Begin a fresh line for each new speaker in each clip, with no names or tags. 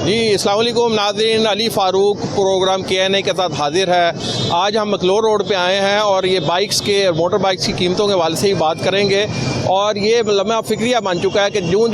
जी अस्सलाम वालेकुम नाज़रीन, अली फ़ारूक प्रोग्राम KNA के साथ हाजिर है। आज हम मकलोर रोड पे आए हैं और ये बाइक्स के मोटर बाइक्स की कीमतों के हवाले से ही बात करेंगे। और ये लम्हा फ़िक्रिया बन चुका है कि जूँ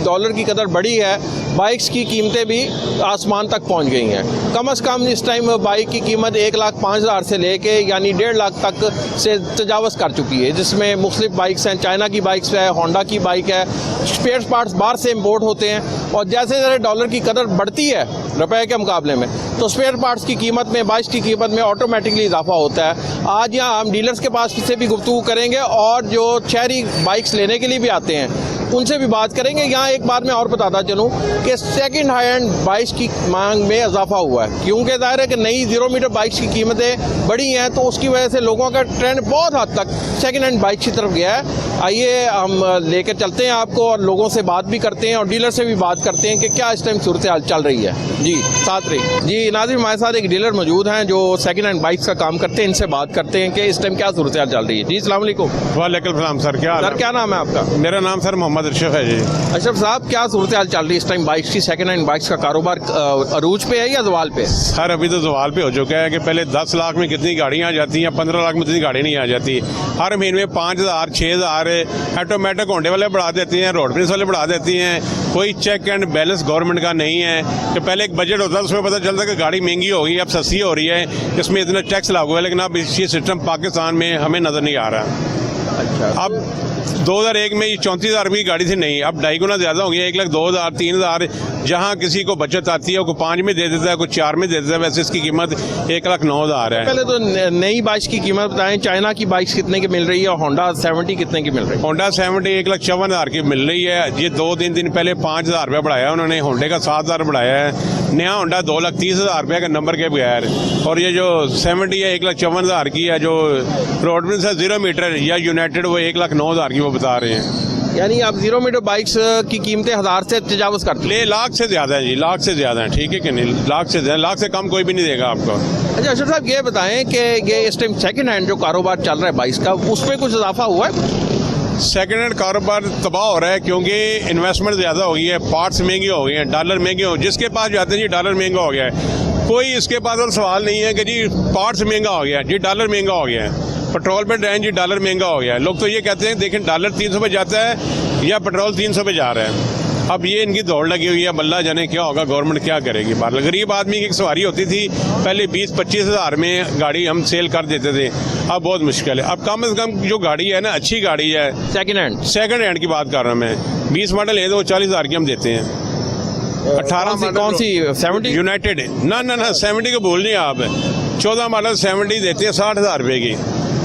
डॉलर की कदर बढ़ी है, बाइक्स की कीमतें भी आसमान तक पहुँच गई हैं। कम अज़ कम इस टाइम बाइक की कीमत 1,05,000 से लेके यानी 1.5 लाख तक से तजावज़ कर चुकी है, जिसमें मुख्तलिफ बाइक्स हैं। चाइना की बाइक्स है, होंडा की बाइक है, स्पेयर पार्ट्स बाहर से इम्पोर्ट होते हैं। और जैसे जैसे डॉलर की कदर बढ़ती है रुपए के मुकाबले में, तो स्पेयर पार्ट्स की कीमत में, बाइक्स की कीमत में ऑटोमेटिकली इजाफा होता है। आज यहाँ हम डीलर्स के पास से भी गुफ्तगू करेंगे और जो शहरी बाइक्स लेने के लिए भी आते हैं उनसे भी बात करेंगे। यहाँ एक बार मैं और बताता चलूँ कि सेकंड हैंड बाइक्स की मांग में इजाफा हुआ है, क्योंकि ज़ाहिर है कि नई 0 मीटर बाइक्स की कीमतें बढ़ी हैं, तो उसकी वजह से लोगों का ट्रेंड बहुत हद तक सेकंड हैंड बाइक की तरफ गया है। आइए हम लेकर चलते हैं आपको और लोगों से बात भी करते हैं और डीलर से भी बात करते हैं कि क्या इस टाइम सूरत हाल चल रही है। जी साथ रही। जी नाज़रीन, हमारे साथ एक डीलर मौजूद हैं जो सेकंड हैंड बाइक्स का काम करते हैं। इनसे बात करते हैं कि इस टाइम क्या सूरत हाल चल रही है। जी अस्सलाम वालेकुम।
वालेकुम सलाम सर, क्या
नाम है आपका?
मेरा नाम सर मोहम्मद अशरफ है जी।
अशरफ साहब, क्या सूरत हाल चल रही है इस टाइम बाइक्स की? सेकंड हैंड बाइक्स का कारोबार अरूज पे है या जवाल पे?
सर अभी तो जवाल पे हो चुका है कि पहले 10 लाख में कितनी गाड़ियाँ आ जाती हैं, 15 लाख में इतनी गाड़ी नहीं आ जाती। हर महीने में 5,000 6,000 ऑटोमेटिक होंडे वाले बढ़ा देती हैं, रोड पुलिस वाले बढ़ा देती हैं। कोई चेक एंड बैलेंस गवर्नमेंट का नहीं है कि पहले एक बजट होता है उसमें पता चलता है कि गाड़ी महंगी हो गई, अब सस्ती हो रही है, इसमें इतना टैक्स लागू है। लेकिन अब ये सिस्टम पाकिस्तान में हमें नज़र नहीं आ रहा।
अच्छा,
अब 2001 में ये 34,000 रुपये की गाड़ी थी, नहीं अब 2.5 गुना ज़्यादा हो गया, 1,02,000 3,000। जहाँ किसी को बचत आती है, कोई 5 में दे देता है, कोई 4 में दे देता है। वैसे इसकी कीमत 1,09,000 है।
पहले तो नई बाइक्स की कीमत बताएं। चाइना की बाइक्स कितने की मिल रही है और होंडा 70 कितने की मिल रही है?
होंडा 70 1,54,000 की मिल रही है। ये 2-3 दिन पहले 5,000 रुपये बढ़ाया उन्होंने, होंडे का 7,000 बढ़ाया है। नया होंडा 2,30,000 रुपये का नंबर के बगैर। और ये जो 70 है 1,54,000 की है, जो रोड से 0 मीटर या यूनाइटेड वो 1,09,000 की वो बता रहे हैं।
यानी आप 0 मीटर बाइक्स की कीमतें 1,000 से तजावज़ करते हैं?
लाख से ज़्यादा है जी, लाख से ज़्यादा है। ठीक है कि नहीं? लाख से ज़्यादा, लाख से कम कोई भी नहीं देगा आपको।
अच्छा अशरफ साहब, ये बताएं कि ये इस टाइम सेकंड हैंड जो कारोबार चल रहा है बाइक्स का, उसमें कुछ इजाफा हुआ है?
सेकेंड हैंड कारोबार तबाह हो रहा है क्योंकि इन्वेस्टमेंट ज़्यादा हो गई है, पार्ट्स महंगे हो गए हैं, डॉलर महंगे हो। जिसके पास जाते हैं जी डॉलर महंगा हो गया है, कोई इसके पास और सवाल नहीं है कि जी पार्ट्स महंगा हो गया है, जी डॉलर महंगा हो गया है। पेट्रोल में रहें जी डॉलर महंगा हो गया है। लोग तो ये कहते हैं देखें डॉलर 300 पे जाता है या पेट्रोल 300 पे जा रहा है। अब ये इनकी दौड़ लगी हुई है, अल्लाह जाने क्या होगा, गवर्नमेंट क्या करेगी। बाहर गरीब आदमी की एक सवारी होती थी पहले 20-25 हज़ार में गाड़ी हम सेल कर देते थे, अब बहुत मुश्किल है। अब कम से कम जो गाड़ी है ना, अच्छी गाड़ी है सेकंड हैंड की बात कर रहा हूँ मैं, 20 मॉडल है तो 40,000 की हम देते हैं। 18
से कौन सी 70
यूनाइटेड ना 70 को बोल नहीं आप, 14 मॉडल 70 देते हैं 60,000 रुपये की।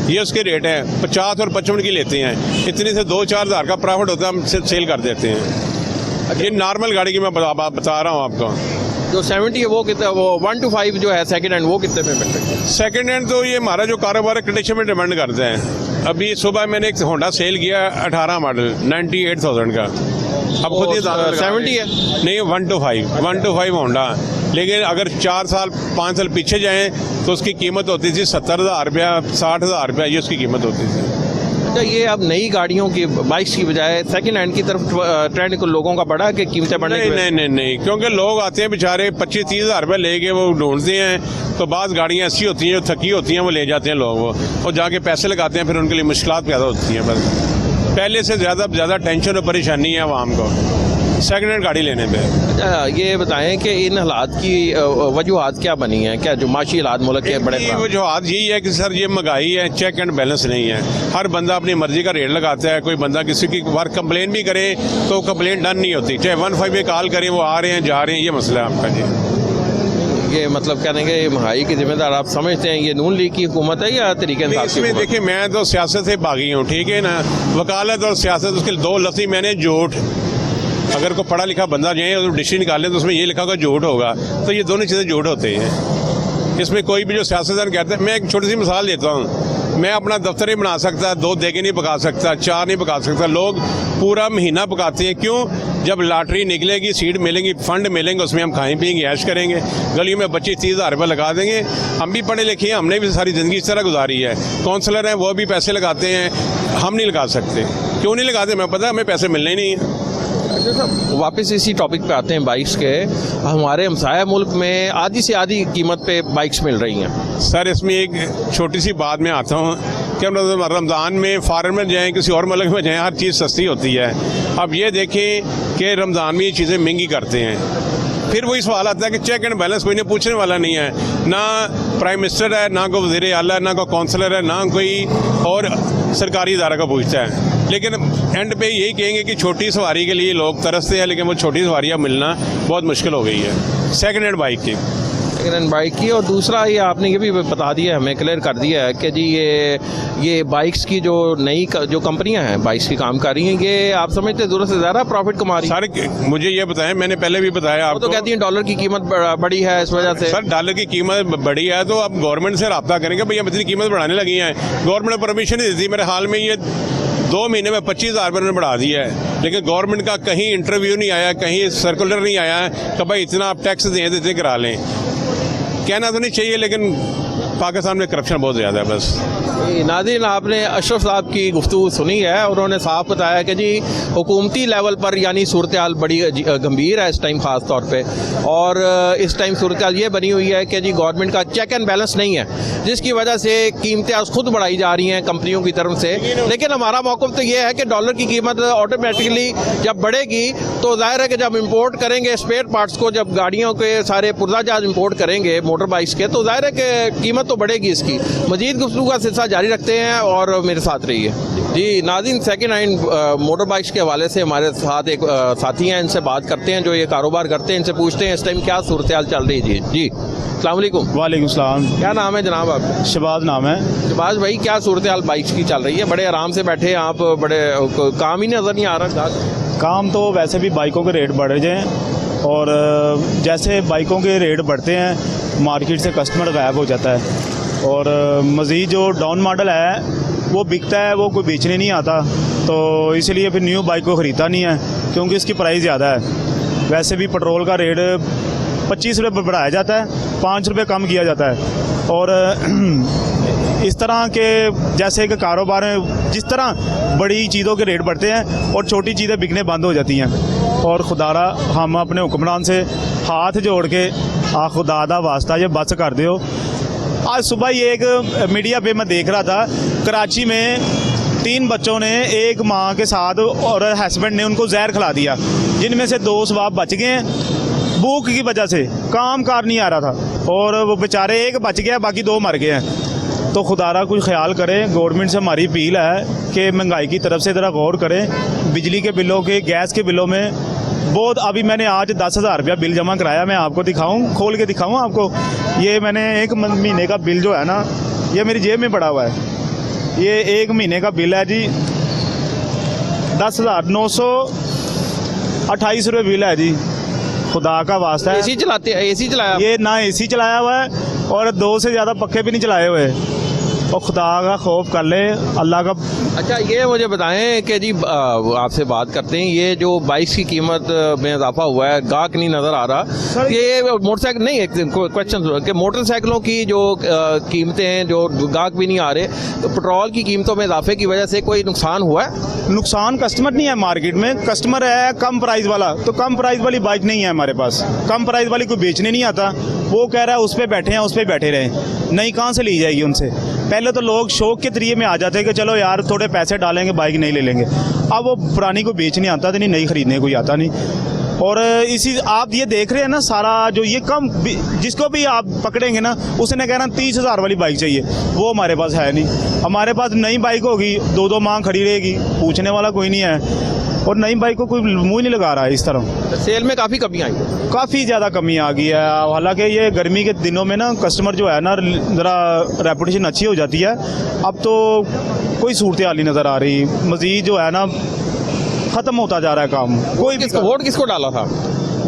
ये उसके रेट है। 50 और 55 की लेते हैं, इतने से 2-4 हज़ार का प्रॉफिट होता है, हम सेल कर देते हैं। ये नॉर्मल गाड़ी की मैं बता रहा हूँ आपको।
जो 70 है वो कितना, वो 1 to 5 जो है सेकंड हैंड, वो कितने में मिल रही है?
सेकंड हैंड तो ये हमारा जो कारोबार है कंडीशन में डिपेंड करते हैं। अभी सुबह मैंने एक होंडा सेल किया 18 मॉडल 98,000 का। अब खुद ये
70 है
नहीं, 1 to 5 होंडा। लेकिन अगर 4 साल 5 साल पीछे जाएं तो उसकी कीमत होती थी 70,000 रुपया 60,000 रुपया, ये उसकी कीमत होती थी।
अच्छा, ये अब नई गाड़ियों की बाइक्स की बजाय सेकंड हैंड की तरफ ट्रेंड को लोगों का बढ़ा कि कीमतें बढ़ने की?
नहीं, क्योंकि लोग आते हैं बेचारे 25-30 हज़ार रुपये लेके वो ढूंढते हैं, तो बाज़ गाड़ियाँ ऐसी होती हैं जो थकी होती हैं, वो ले जाते हैं लोग, वो जाके पैसे लगाते हैं, फिर उनके लिए मुश्किलात पैदा होती हैं। बस पहले से ज़्यादा टेंशन और परेशानी है आवाम को सेकंड हैंड गाड़ी लेने पे।
अच्छा, ये बताएं कि इन हालात की वजूहात क्या बनी है? क्या जो माशी हालात मुल्क के बड़े
वजूहात यही है कि सर ये महंगाई है, चेक एंड बैलेंस नहीं है। हर बंदा अपनी मर्जी का रेट लगाता है। कोई बंदा किसी की बार कंप्लेन भी करे तो कंप्लेन डन नहीं होती, चाहे 15 पे कॉल करें वो आ रहे हैं जा रहे हैं, ये मसला है आपका जी।
ये मतलब कहने के महंगाई की जिम्मेदार आप समझते हैं ये नून लीग की हुकूमत है या तरीके
इसमें? देखिए मैं तो सियासत से भागी हूँ, ठीक है ना, वकालत और सियासत उसके 2 लफ्ज़ मैंने झूठ। अगर कोई पढ़ा लिखा बंदा जाए और डिक्शनरी निकाले तो उसमें ये लिखा होगा झूठ होगा, तो ये दोनों चीज़ें झूठ होते हैं। इसमें कोई भी जो सियासतदान कहते हैं, मैं एक छोटी सी मिसाल देता हूँ, मैं अपना दफ्तर ही बना सकता, 2 देगे नहीं पका सकता, 4 नहीं पका सकता, लोग पूरा महीना पकाते हैं। क्यों? जब लॉटरी निकलेगी, सीट मिलेंगी, फंड मिलेंगे, उसमें हम खाएं पिएंगे, ऐश करेंगे, गलियों में 25-30 हज़ार रुपये लगा देंगे। हम भी पढ़े लिखे हैं, हमने भी सारी ज़िंदगी इस तरह गुजारी है। काउंसलर हैं, वो भी पैसे लगाते हैं, हम नहीं लगा सकते। क्यों नहीं लगाते? मैं पता है हमें पैसे मिलने ही नहीं है।
अच्छा साहब, वापस इसी टॉपिक पे आते हैं बाइक्स के। हमारे हमसाया मुल्क में आधी से आधी कीमत पे बाइक्स मिल रही हैं।
सर इसमें एक छोटी सी बात मैं आता हूँ कि हम रमज़ान में फ़ॉरेन में जाएँ, किसी और मुल्क में जाएँ, हर चीज़ सस्ती होती है। अब ये देखें कि रमज़ान में ये चीज़ें महंगी करते हैं, फिर वही सवाल आता है कि चेक एंड बैलेंस कोई नहीं पूछने वाला नहीं है। ना प्राइम मिनिस्टर है, ना कोई वज़ीर आला है, ना कोई काउंसलर है, ना कोई और सरकारी इदारा का पूछता है। लेकिन एंड पे यही कहेंगे कि छोटी सवारी के लिए लोग तरसते हैं, लेकिन वो छोटी सवारियाँ मिलना बहुत मुश्किल हो गई है सेकेंड हैंड बाइक की।
सेकेंड हैंड बाइक की। और दूसरा ये आपने ये भी बता दिया, हमें क्लियर कर दिया है कि जी ये बाइक्स की जो नई जो कंपनियां हैं बाइक्स की काम कर रही हैं, ये आप समझते हैं ज़रूरत से ज़्यादा प्रॉफिट कमा रही हैं?
सारे मुझे ये बताएं, मैंने पहले भी बताया आपको,
तो कहती हैं डॉलर की कीमत बढ़ी है इस वजह से।
सर डॉलर की कीमत बढ़ी है तो अब गवर्नमेंट से रब्ता करेंगे, भैया इतनी कीमत बढ़ाने लगी है। गवर्नमेंट ने परमिशन नहीं देती, मेरे हाल में ये 2 महीने में 25,000 रुपये बढ़ा दिया है, लेकिन गवर्नमेंट का कहीं इंटरव्यू नहीं आया, कहीं सर्कुलर नहीं आया है कि भाई इतना आप टैक्स देते करा लें। कहना तो नहीं चाहिए, लेकिन पाकिस्तान में करप्शन बहुत ज़्यादा है बस।
नाज़रीन, आपने अशरफ साहब की गुफ्तगू सुनी है। उन्होंने साफ बताया कि जी हुकूमती लेवल पर यानी सूरत हाल बड़ी गंभीर है इस टाइम ख़ास तौर पे, और इस टाइम सूरत हाल ये बनी हुई है कि जी गवर्नमेंट का चेक एंड बैलेंस नहीं है, जिसकी वजह से कीमतें आज खुद बढ़ाई जा रही हैं कंपनियों की तरफ से। लेकिन हमारा मौक़िफ़ तो ये है कि डॉलर की कीमत ऑटोमेटिकली जब बढ़ेगी तो जाहिर है कि जब इम्पोर्ट करेंगे स्पेयर पार्ट्स को, जब गाड़ियों के सारे पुर्जा जहाज इम्पोर्ट करेंगे मोटर बाइक्स के, तो जाहिर है कि कीमत तो बढ़ेगी इसकी। मज़ीद गुफ्तगू का सिलसिला जारी रखते हैं और मेरे साथ रहिए। जी नाज़रीन, सेकेंड हैंड मोटर बाइक्स के हवाले से हमारे साथ एक साथी हैं, इनसे बात करते हैं जो ये कारोबार करते हैं, इनसे पूछते हैं इस टाइम क्या सूरत हाल चल रही है। जी अस्सलाम वालेकुम।
वालेकुम सलाम।
क्या नाम है जनाब आपका?
शहबाज नाम है।
शहबाज भाई, क्या सूरत हाल बाइक्स की चल रही है? बड़े आराम से बैठे हैं आप, बड़े काम ही नज़र नहीं आ रहा।
काम तो वैसे भी बाइकों के रेट बढ़ रहे हैं, और जैसे बाइकों के रेट बढ़ते हैं मार्केट से कस्टमर गायब हो जाता है, और मज़ीद जो डाउन मॉडल है वो बिकता है, वो कोई बेचने नहीं आता, तो इसलिए फिर न्यू बाइक को ख़रीदता नहीं है क्योंकि इसकी प्राइस ज़्यादा है। वैसे भी पेट्रोल का रेट 25 रुपये बढ़ाया जाता है, 5 रुपये कम किया जाता है। और इस तरह के जैसे कि कारोबार में जिस तरह बड़ी चीज़ों के रेट बढ़ते हैं और छोटी चीज़ें बिकने बंद हो जाती हैं, और खुदारा हम अपने हुक्मरान से हाथ जोड़ के खुदा दा वास्ता ये बस कर दो। आज सुबह ये एक मीडिया पे मैं देख रहा था, कराची में 3 बच्चों ने एक माँ के साथ और हस्बैंड ने उनको जहर खिला दिया, जिनमें से 2 सवाब बच गए हैं भूख की वजह से, काम कार नहीं आ रहा था, और वो बेचारे एक बच गया, बाकी 2 मर गए हैं। तो खुदारा कुछ ख्याल करें, गवर्नमेंट से हमारी अपील है कि महंगाई की तरफ से ज़रा गौर करें। बिजली के बिलों के, गैस के बिलों में बहुत, अभी मैंने आज 10,000 रुपया बिल जमा कराया, मैं आपको दिखाऊं, खोल के दिखाऊं आपको। ये मैंने 1 महीने का बिल जो है ना, ये मेरी जेब में पड़ा हुआ है, ये 1 महीने का बिल है जी, 10,928 रुपये बिल है जी, खुदा का वास्ता है।
एसी चलाते हैं? एसी चलाया?
ये ना एसी चलाया हुआ है और 2 से ज़्यादा पक्के भी नहीं चलाए हुए, और खुदा का खौफ कर ले अल्लाह का। अच्छा,
ये मुझे बताएं कि जी आपसे बात करते हैं, ये जो बाइक्स की कीमत में इजाफा हुआ है, गाहक नहीं नज़र आ रहा, ये मोटरसाइकिल नहीं, एक क्वेश्चन कि मोटरसाइकिलों की जो कीमतें हैं, जो गाहक भी नहीं आ रहे, तो पेट्रोल की कीमतों में इजाफे की वजह से कोई नुकसान हुआ है?
नुकसान कस्टमर नहीं है मार्केट में, कस्टमर है कम प्राइस वाला, तो कम प्राइस वाली बाइक नहीं है हमारे पास, कम प्राइस वाली कोई बेचने नहीं आता, वो कह रहा है उस पर बैठे हैं, उस पर बैठे रहें, नहीं कहाँ से ली जाएगी उनसे। पहले तो लोग शौक के तरीके में आ जाते हैं कि चलो यार थोड़े पैसे डालेंगे बाइक नहीं ले लेंगे, अब वो पुरानी को बेचने आता तो नहीं खरीदने कोई आता नहीं। और इसी आप ये देख रहे हैं ना, सारा जो ये कम जिसको भी आप पकड़ेंगे ना, उसने कहना 30,000 वाली बाइक चाहिए, वो हमारे पास है नहीं। हमारे पास नई बाइक होगी 2-2 माह खड़ी रहेगी, पूछने वाला कोई नहीं है, और नई बाइक को कोई मुँह नहीं लगा रहा है इस तरह।
सेल में काफ़ी कमी आई है?
काफ़ी ज़्यादा कमी आ गई है, हालांकि ये गर्मी के दिनों में ना कस्टमर जो है ना ज़रा रेपुटेशन अच्छी हो जाती है, अब तो कोई सूरत हाल नहीं नज़र आ रही, मज़ीद जो है ना ख़त्म होता जा रहा है काम। कोई
वोट किसको डाला था?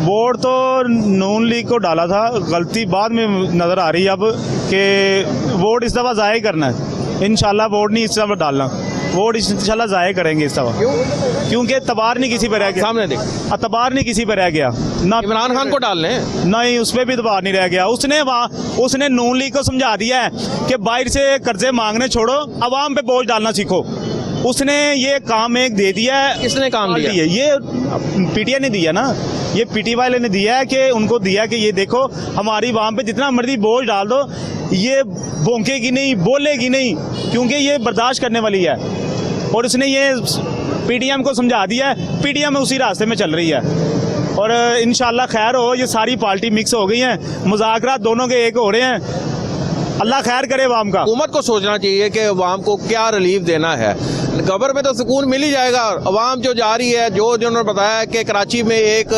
वोट तो नून लीग को डाला था, गलती बाद में नज़र आ रही है अब कि वोट इस दफ़ा ज़ाया करना है, इंशाल्लाह वोट नहीं इस दफ़ा डालना, वोट इंशाल्लाह ज़ाया करेंगे इस दफ़ा। क्योंकि तबार नहीं किसी पर रह गया,
सामने देख,
तबार नहीं किसी पर रह गया ना,
इमरान खान को डालने
नहीं, उस पर भी तबार नहीं रह गया। उसने नून लीग को समझा दिया है कि बाहर से कर्जे मांगने छोड़ो, अवाम पे बोझ डालना सीखो, उसने ये काम एक दे दिया है।
किसने काम दिया?
ये पीटीआई ने दिया ना, ये पीटी वाले ने दिया है कि उनको दिया कि ये देखो हमारी वाम पे जितना मर्जी बोझ डाल दो, ये भौंकेगी नहीं, बोलेगी नहीं, क्योंकि ये बर्दाश्त करने वाली है। और उसने ये पीटीएम को समझा दिया है, पीटीएम उसी रास्ते में चल रही है। और इंशाल्लाह खैर हो, ये सारी पार्टी मिक्स हो गई हैं, मुज़ाकरात दोनों के एक हो रहे हैं। अल्लाह खैर करे वाम का।
हुकूमत को सोचना चाहिए कि अवाम को क्या रिलीफ देना है। खबर में तो सुकून मिल ही जाएगा। अवाम जो जा रही है, जो जिन्होंने बताया कि कराची में एक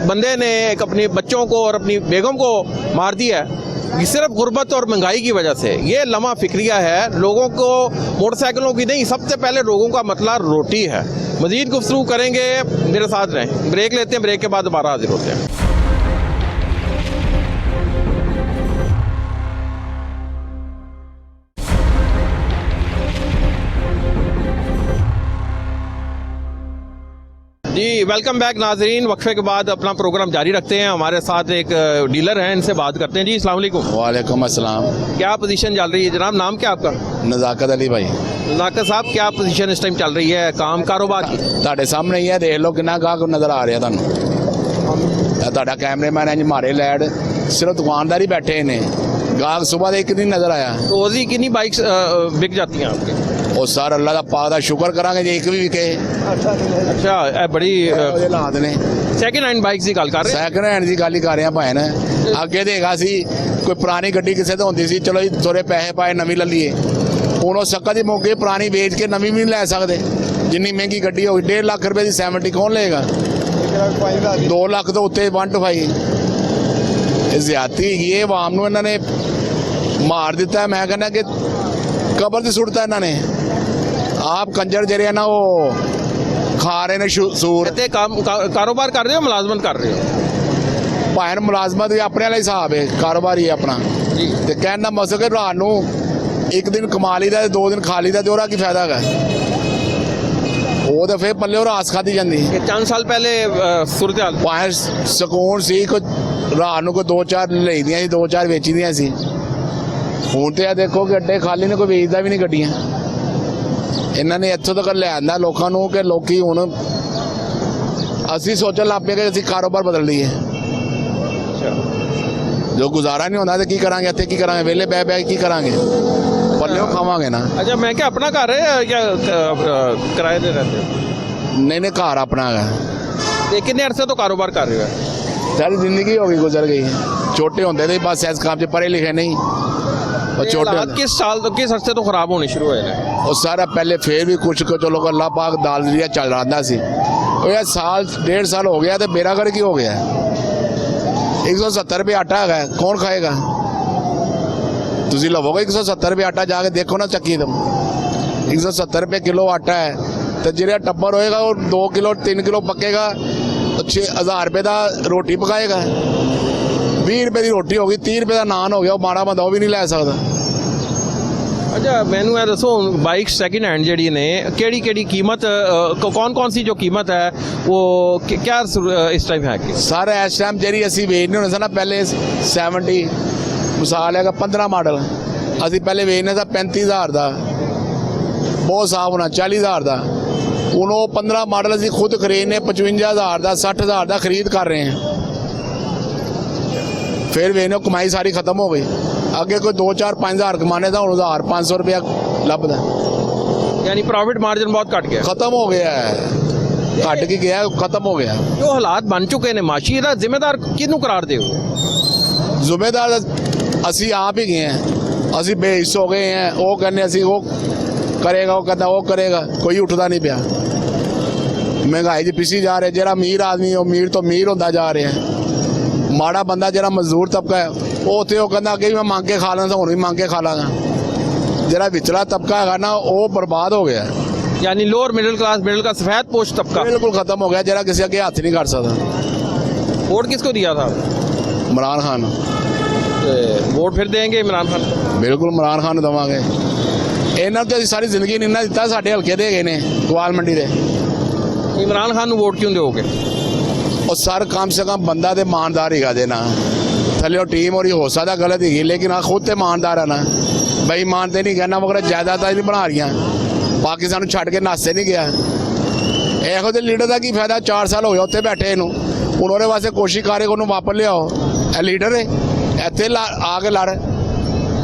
बंदे ने एक अपने बच्चों को और अपनी बेगम को मार दिया है, ये सिर्फ गुर्बत और महंगाई की वजह से। ये लम्हा फिक्रिया है, लोगों को मोटरसाइकिलों की नहीं, सबसे पहले लोगों का मतला रोटी है। मज़ीद गुफ्तगू करेंगे, मेरे साथ रहें। ब्रेक लेते हैं, ब्रेक के बाद दोबारा हाजिर होते हैं। जी वेलकम बैक नाजरीन। वक्फे के बाद अपना प्रोग्राम जारी रखते हैं। हमारे साथ एक डीलर हैं, इनसे बात करते हैं। जी अस्सलाम वालेकुम।
वालेकुम अस्सलाम।
क्या पोजीशन चल रही है जनाब? नाम क्या आपका?
नज़ाकत अली भाई।
नाकस साहब, क्या पोजीशन इस टाइम चल रही है काम कारोबार की?
ਤੁਹਾਡੇ ਸਾਹਮਣੇ ਹੀ ਹੈ, ਦੇਖ ਲਓ ਕਿੰਨਾ ਗਾਹਕ ਨਜ਼ਰ ਆ ਰਿਹਾ ਤੁਹਾਨੂੰ। ਇਹ ਤੁਹਾਡਾ ਕੈਮਰਾਮੈਨ ਹੈ ਜੀ, ਮਾਰੇ ਲੈਡ सिर्फ दुकानदार ही बैठे ने, गाहक सुबह एक नहीं नजर आया।
तो रोजी कितनी बाइक्स बिक जाती हैं आपके?
और सर अल्लाह का पाक दा शुक्र करांगे जे एक भी विके।
अच्छा, ਇਹ ਬੜੀ
ਹਾਲਾਤ ਨੇ।
ਸੈਕਿੰਡ ਹੈਂਡ ਬਾਈਕਸ ਦੀ ਗੱਲ ਕਰ ਰਹੇ?
ਸੈਕਿੰਡ ਹੈਂਡ ਦੀ ਗੱਲ ਹੀ ਕਰ ਰਹੇ ਆ ਭੈਣ। ਅੱਗੇ ਦੇਗਾ ਸੀ ਕੋਈ ਪੁਰਾਣੀ ਗੱਡੀ ਕਿਸੇ ਤੋਂ ਹੁੰਦੀ ਸੀ, ਚਲੋ ਜੀ ਥੋੜੇ ਪੈਸੇ ਪਾਏ ਨਵੀਂ ਲੈ ਲਈਏ। ਹੁਣ ਉਹ ਸੱਕਾ ਦੀ ਮੌਕੇ ਪੁਰਾਣੀ ਵੇਚ ਕੇ ਨਵੀਂ ਵੀ ਨਹੀਂ ਲੈ ਸਕਦੇ। ਜਿੰਨੀ ਮਹਿੰਗੀ ਗੱਡੀ ਹੋਈ, 1.5 ਲੱਖ ਰੁਪਏ ਦੀ 70 ਕੌਣ ਲਏਗਾ? 2 ਲੱਖ ਤੋਂ ਉੱਤੇ 125 ਇਹ ਜ਼ਿਆਦਤੀ ਹੈਗੀ। ਇਹ ਆਵਾਮ ਨੂੰ ਇਹਨਾਂ ਨੇ ਮਾਰ ਦਿੱਤਾ। ਮੈਂ ਕਹਿੰਦਾ ਕਿ ਕਬਰ 'ਤੇ ਸੁੱਟਤਾ ਇਹਨਾਂ ਨੇ। ਆਪ ਕੰਜਰ ਜਿਹੜੇ ਆ ਨਾ ਉਹ ਖਾ ਰਹੇ ਨੇ ਸੂਰ।
ਤੇ ਕਾਰੋਬਾਰ ਕਰ ਰਹੇ ਹੋ, ਮੁਲਾਜ਼ਮਤ ਕਰ ਰਹੇ ਹੋ?
ਭਾਵੇਂ ਮੁਲਾਜ਼ਮਤ ਵੀ ਆਪਣੇ ਵਾਲਾ ਹਿਸਾਬ ਹੈ, ਕਾਰੋਬਾਰ ਹੀ ਆਪਣਾ
ਜੀ।
ਤੇ ਕਹਿਣ ਦਾ ਮਤਲਬ ਕਿ ਰਾਤ ਨੂੰ ਇੱਕ ਦਿਨ ਕਮਾ ਲਈਦਾ ਤੇ 2 ਦਿਨ ਖਾ ਲਈਦਾ, ਤੇ ਉਹਦਾ ਕੀ ਫਾਇਦਾ ਹੈਗਾ? ਉਹ ਤਾਂ ਫਿਰ ਪੱਲੇ ਉਹ ਰਾਸ ਖਾਦੀ ਜਾਂਦੀ।
ਇਹ 4 ਸਾਲ ਪਹਿਲੇ ਸੂਰਤ ਹਾਲ
ਭਾਵੇਂ ਸਕੂਨ ਸੀ, ਕੋਈ ਰਾਤ ਨੂੰ ਕੋਈ 2-4 ਲਈਦੀਆਂ ਸੀ, 2-4 ਵੇਚੀਦੀਆਂ ਸੀ। ਹੁਣ ਤੇ ਆ ਦੇਖੋ ਕਿ ਅੱਡੇ ਖਾਲੀ ਨੇ, ਕੋਈ ਵੇਚਦਾ ਵੀ ਨਹੀਂ ਗੱਡੀਆਂ। ਇਹਨਾਂ ਨੇ ਇੱਥੋਂ ਤੱਕ ਲਿਆਂਦਾ ਲੋਕਾਂ ਨੂੰ ਕਿ ਲੋਕੀ ਹੁਣ ਅਸੀਂ ਸੋਚਣ ਲੱਗ ਪਏ ਕਿ ਅਸੀਂ ਕਾਰੋਬਾਰ ਬਦਲ ਲਈਏ। ਜੋ ਗੁਜ਼ਾਰਾ ਨਹੀਂ ਹੁੰਦਾ ਤੇ ਕੀ ਕਰਾਂਗੇ? ਇੱਥੇ ਕੀ ਕਰਾਂਗੇ? ਵਿਹਲੇ ਬਹਿ ਬਹਿ ਕੀ ਕਰਾਂਗੇ? ਪੱਲਿਓ ਖਾਵਾਂਗੇ ਨਾ।
अच्छा, मैं क्या अपना घर है या किराए दे रहते हो?
नहीं नहीं, घर अपना है।
ये कितने अरसे तो कारोबार कर रहे हो?
सारी जिंदगी हो गई, गुजर गई। छोटे होते थे बस इस काम से पढ़े लिखे नहीं, और छोटे
हालात किस अरसे तो खराब होने शुरू हुए हैं?
और सारा पहले फिर भी कुछ को चलो अल्लाह पाक दाल दिया चल रहा सी। और यार साल 1.5 साल हो गया तो मेरा घर की हो गया। 170 रुपये आटा है, कौन खाएगा? ਤੁਸੀਂ ਲਵੋਗੇ 170 ਰੁਪਏ ਆਟਾ? ਜਾ ਕੇ ਦੇਖੋ ਨਾ ਚੱਕੀ ਤੋਂ 170 ਰੁਪਏ ਕਿਲੋ ਆਟਾ ਹੈ। ਤੇ ਜਿਹੜਾ ਟੱਬਰ ਹੋਏਗਾ ਉਹ 2 ਕਿਲੋ 3 ਕਿਲੋ ਪੱਕੇਗਾ, 6000 ਰੁਪਏ ਦਾ ਰੋਟੀ ਪਕਾਏਗਾ। 20 ਰੁਪਏ ਦੀ ਰੋਟੀ ਹੋ ਗਈ, 30 ਰੁਪਏ ਦਾ ਨਾਨ ਹੋ ਗਿਆ। ਉਹ ਮਾੜਾ ਬੰਦਾ ਉਹ ਵੀ ਨਹੀਂ ਲੈ ਸਕਦਾ।
अच्छा, मैनू है दसो बाइक सैकिंड हैंड जी ने केड़ी कीमत, कौन कौन सी जो कीमत है वो क्या इस टाइम है?
सारा इस टाइम जी असी वेचने होने से ना, पहले 70 मिसाल है 15 मॉडल असी पहले वेचने था 35,000 का, बहुत साफ होना 40,000 का। हूँ वो 15 मॉडल असी खुद खरीदने 55,000 का 60,000 का खरीद कर रहे हैं। फिर वेचने कमाई सारी खत्म हो गई। अगे कोई 2-4-5,000 कमाने था, हूँ 1,500 रुपया लभदा,
यानी प्रॉफिट मार्जिन बहुत घट गया,
खत्म हो गया है। घट के गया, खत्म हो गया।
जो हालात बन चुके हैं माशी का जिम्मेदार किनू करार दे?
जिम्मेदार असी आप ही गए हैं। असी बेहिस हो गए हैं। वो कहने असी वो करेगा, वो कहता वो करेगा, कोई उठता नहीं पिया। महंगाई जी पिसी जा रहे। जरा अमीर आदमी अमीर तो अमीर होता जा रहे हैं। माड़ा बंदा जरा मजदूर तबका है वो उत्थे वो कहता अगे मैं मंग के खा लेना, हुण भी मंग के खा लाँगा। जरा विचला तबका है ना वो बर्बाद हो गया।
यानी लोअर मिडिल का सफेद पोश तबका
बिल्कुल खत्म हो गया। जरा किसी अगे हाथ नहीं कर सकता।
वोट किसको दिया था?
इमरान खान।
वोट फिर देंगे इमरान खान?
बिल्कुल इमरान खान देवांगे। इन्होंने तो सारी जिंदगी नहीं ना दिता, साढ़े हल्के दे गए ने गवाल मंडी दे।
इमरान खान वोट क्यों दोगे?
और सर कम से कम बंदा तो ईमानदार ही देना। थल्ले टीम और हो सकता गलत ही, लेकिन हाँ खुद तो ईमानदार है ना भाई। ईमान तो नहीं कहना मगर जायदाद नहीं बना रही। ਪਾਕਿਸਤਾਨ ਨੂੰ ਛੱਡ ਕੇ ਨਾਸੇ ਨਹੀਂ ਗਿਆ। ਇਹੋ ਜਿਹੇ ਲੀਡਰ ਦਾ ਕੀ ਫਾਇਦਾ? 4 ਸਾਲ ਹੋ ਗਏ ਉੱਥੇ ਬੈਠੇ ਇਹਨੂੰ, ਹੁਣ ਉਹਦੇ ਵਾਸਤੇ ਕੋਸ਼ਿਸ਼ ਕਰੇ ਉਹਨੂੰ ਵਾਪਸ ਲਿਆਓ। ਇਹ ਲੀਡਰ ਹੈ, ਇੱਥੇ ਆ ਕੇ ਲੜ,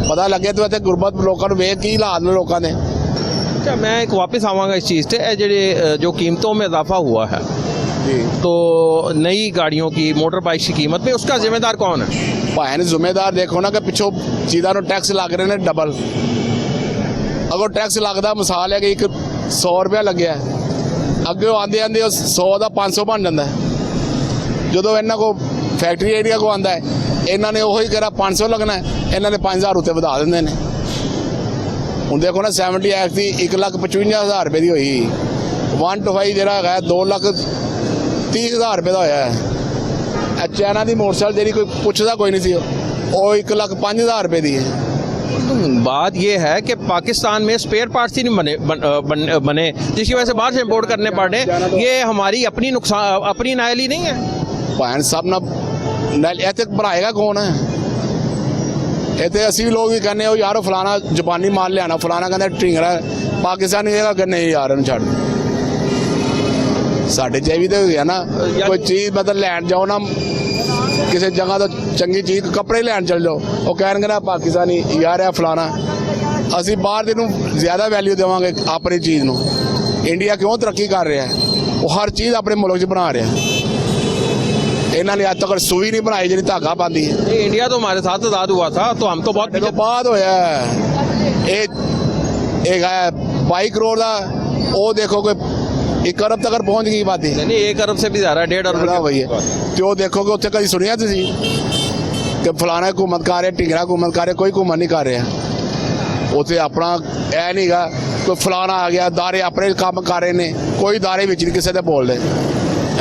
ਪਤਾ ਲੱਗੇ ਤੂੰ ਇੱਥੇ ਗੁਰਬਤ ਲੋਕਾਂ ਨੂੰ ਵੇਖ ਕੀ ਹਾਲਾਤ ਨੇ ਲੋਕਾਂ ਦੇ।
अच्छा, मैं एक वापस आवाँगा इस चीज़ से जो कीमतों में इजाफा हुआ है
जी,
तो नई गाड़ियों की मोटर बाइक की कीमत में उसका जिम्मेदार कौन है?
ਭਾਵੇਂ ਜ਼ਿੰਮੇਦਾਰ ਦੇਖੋ ਨਾ ਕਿ ਪਿੱਛੋਂ ਚੀਜ਼ਾਂ ਨੂੰ ਟੈਕਸ ਲੱਗ ਰਹੇ ਨੇ ਡਬਲ। ਅਗਰ ਟੈਕਸ ਲੱਗਦਾ, ਮਿਸਾਲ ਹੈ ਕਿ ਇੱਕ 100 ਰੁਪਇਆ ਲੱਗਿਆ, ਅੱਗੇ ਆਉਂਦੇ ਆਉਂਦੇ 100 ਦਾ 500 ਬਣ ਜਾਂਦਾ ਹੈ। ਜਦੋਂ ਇਹਨਾਂ ਕੋ ਫੈਕਟਰੀ ਏਰੀਆ ਕੋ ਆਉਂਦਾ ਹੈ, ਇਹਨਾਂ ਨੇ ਉਹੀ ਕਿਹਾ 500 ਲੱਗਣਾ ਹੈ, ਇਹਨਾਂ ਨੇ 5000 ਉੱਤੇ ਵਧਾ ਦਿੰਦੇ ਨੇ। ਹੁਣ ਦੇਖੋ ਨਾ 70 ਐਕਟ ਦੀ 1,55,000 ਰੁਪਏ ਦੀ ਹੋਈ, 125 ਜਿਹੜਾ ਹੈਗਾ 2,30,000 ਰੁਪਏ ਦਾ ਹੋਇਆ ਹੈ। ਇਹ ਚਾਈਨਾ ਦੀ ਮੋਟਰਸਾਈਕਲ ਜਿਹੜੀ ਕੋਈ ਪੁੱਛਦਾ ਕੋਈ नहीं ਸੀ, ਉਹ 1,05,000 ਰੁਪਏ ਦੀ है।
बात ये है कि पाकिस्तान में स्पेयर पार्ट्स ही नहीं बने जिसकी वजह से बाहर से इंपोर्ट करने पड़े। ये हमारी अपनी नायली नहीं है।
ਭੈਣ ਸਭ ਨਾਲ ਇੱਥੇ ਬਣਾਏਗਾ ਕੌਣ ਹੈ? ਇੱਥੇ ਅਸੀਂ ਲੋਕ ਵੀ ਕਹਿੰਦੇ ਉਹ ਯਾਰ ਫਲਾਣਾ ਜਾਪਾਨੀ ਮਾਲ ਲਿਆਣਾ, ਫਲਾਣਾ ਕਹਿੰਦਾ ਢਿੰਗਰਾ ਪਾਕਿਸਤਾਨੀ ਹੈਗਾ ਕਿ ਨਹੀਂ ਯਾਰ ਇਹਨੂੰ ਛੱਡ। ਸਾਡੇ 'ਚ ਵੀ ਤਾਂ ਹੋ ਗਿਆ ਨਾ, ਕੋਈ ਚੀਜ਼ ਮਤਲਬ ਲੈਣ ਜਾਓ ਨਾ ਕਿਸੇ ਜਗ੍ਹਾ ਤੋਂ ਚੰਗੀ ਚੀਜ਼, ਕੱਪੜੇ ਲੈਣ ਚੱਲ ਜਾਓ, ਉਹ ਕਹਿਣਗੇ ਨਾ ਪਾਕਿਸਤਾਨੀ ਯਾਰ ਇਹ ਫਲਾਣਾ। ਅਸੀਂ ਬਾਹਰ ਦੇ ਨੂੰ ਜ਼ਿਆਦਾ ਵੈਲਿਊ ਦੇਵਾਂਗੇ ਆਪਣੀ ਚੀਜ਼ ਨੂੰ। ਇੰਡੀਆ ਕਿਉਂ ਤਰੱਕੀ ਕਰ ਰਿਹਾ? ਉਹ ਹਰ ਚੀਜ਼ ਆਪਣੇ ਮੁਲਕ 'ਚ ਬਣਾ ਰਿਹਾ। ਇਹਨਾਂ ਨੇ ਅੱਜ ਤੱਕ ਸੂਈ ਨਹੀਂ ਬਣਾਈ ਜਿਹੜੀ ਧਾਗਾ ਪਾਉਂਦੀ ਹੈ।
इंडिया तो हमारे साथ आज़ाद हुआ था तो हम तो बहुत
ਤੋਂ ਬਾਅਦ ਹੋਇਆ ਇਹ ਹੈ 22 ਕਰੋੜ ਦਾ, ਉਹ ਦੇਖੋ ਕੋਈ 1 ਅਰਬ ਤੱਕ ਪਹੁੰਚ ਗਈ ਬਾਤੀ।
नहीं 1 अरब से भी ज़्यादा, 1.5 अरब
ਬੜਾ ਹੋਈ ਹੈ। ਤੇ ਉਹ ਦੇਖੋਗੇ ਉੱਥੇ ਕਦੀ ਸੁਣਿਆ ਤੁਸੀਂ ਕਿ ਫਲਾਣਾ ਘੁੰਮਤ ਕਰ ਰਿਹਾ, ਢਿੰਗਰਾ ਘੁੰਮਤ ਕਰ ਰਿਹਾ? ਕੋਈ ਘੁੰਮਣ ਨਹੀਂ ਕਰ ਰਿਹਾ ਉੱਥੇ। ਆਪਣਾ ਇਹ ਨਹੀਂਗਾ ਕੋਈ ਫਲਾਣਾ ਆ ਗਿਆ, ਦਾਰੇ ਆਪਣੇ ਕੰਮ ਕਰ ਰਹੇ ਨੇ, ਕੋਈ ਦਾਰੇ ਵਿੱਚ ਨਹੀਂ ਕਿਸੇ ਦੇ ਬੋਲਦੇ।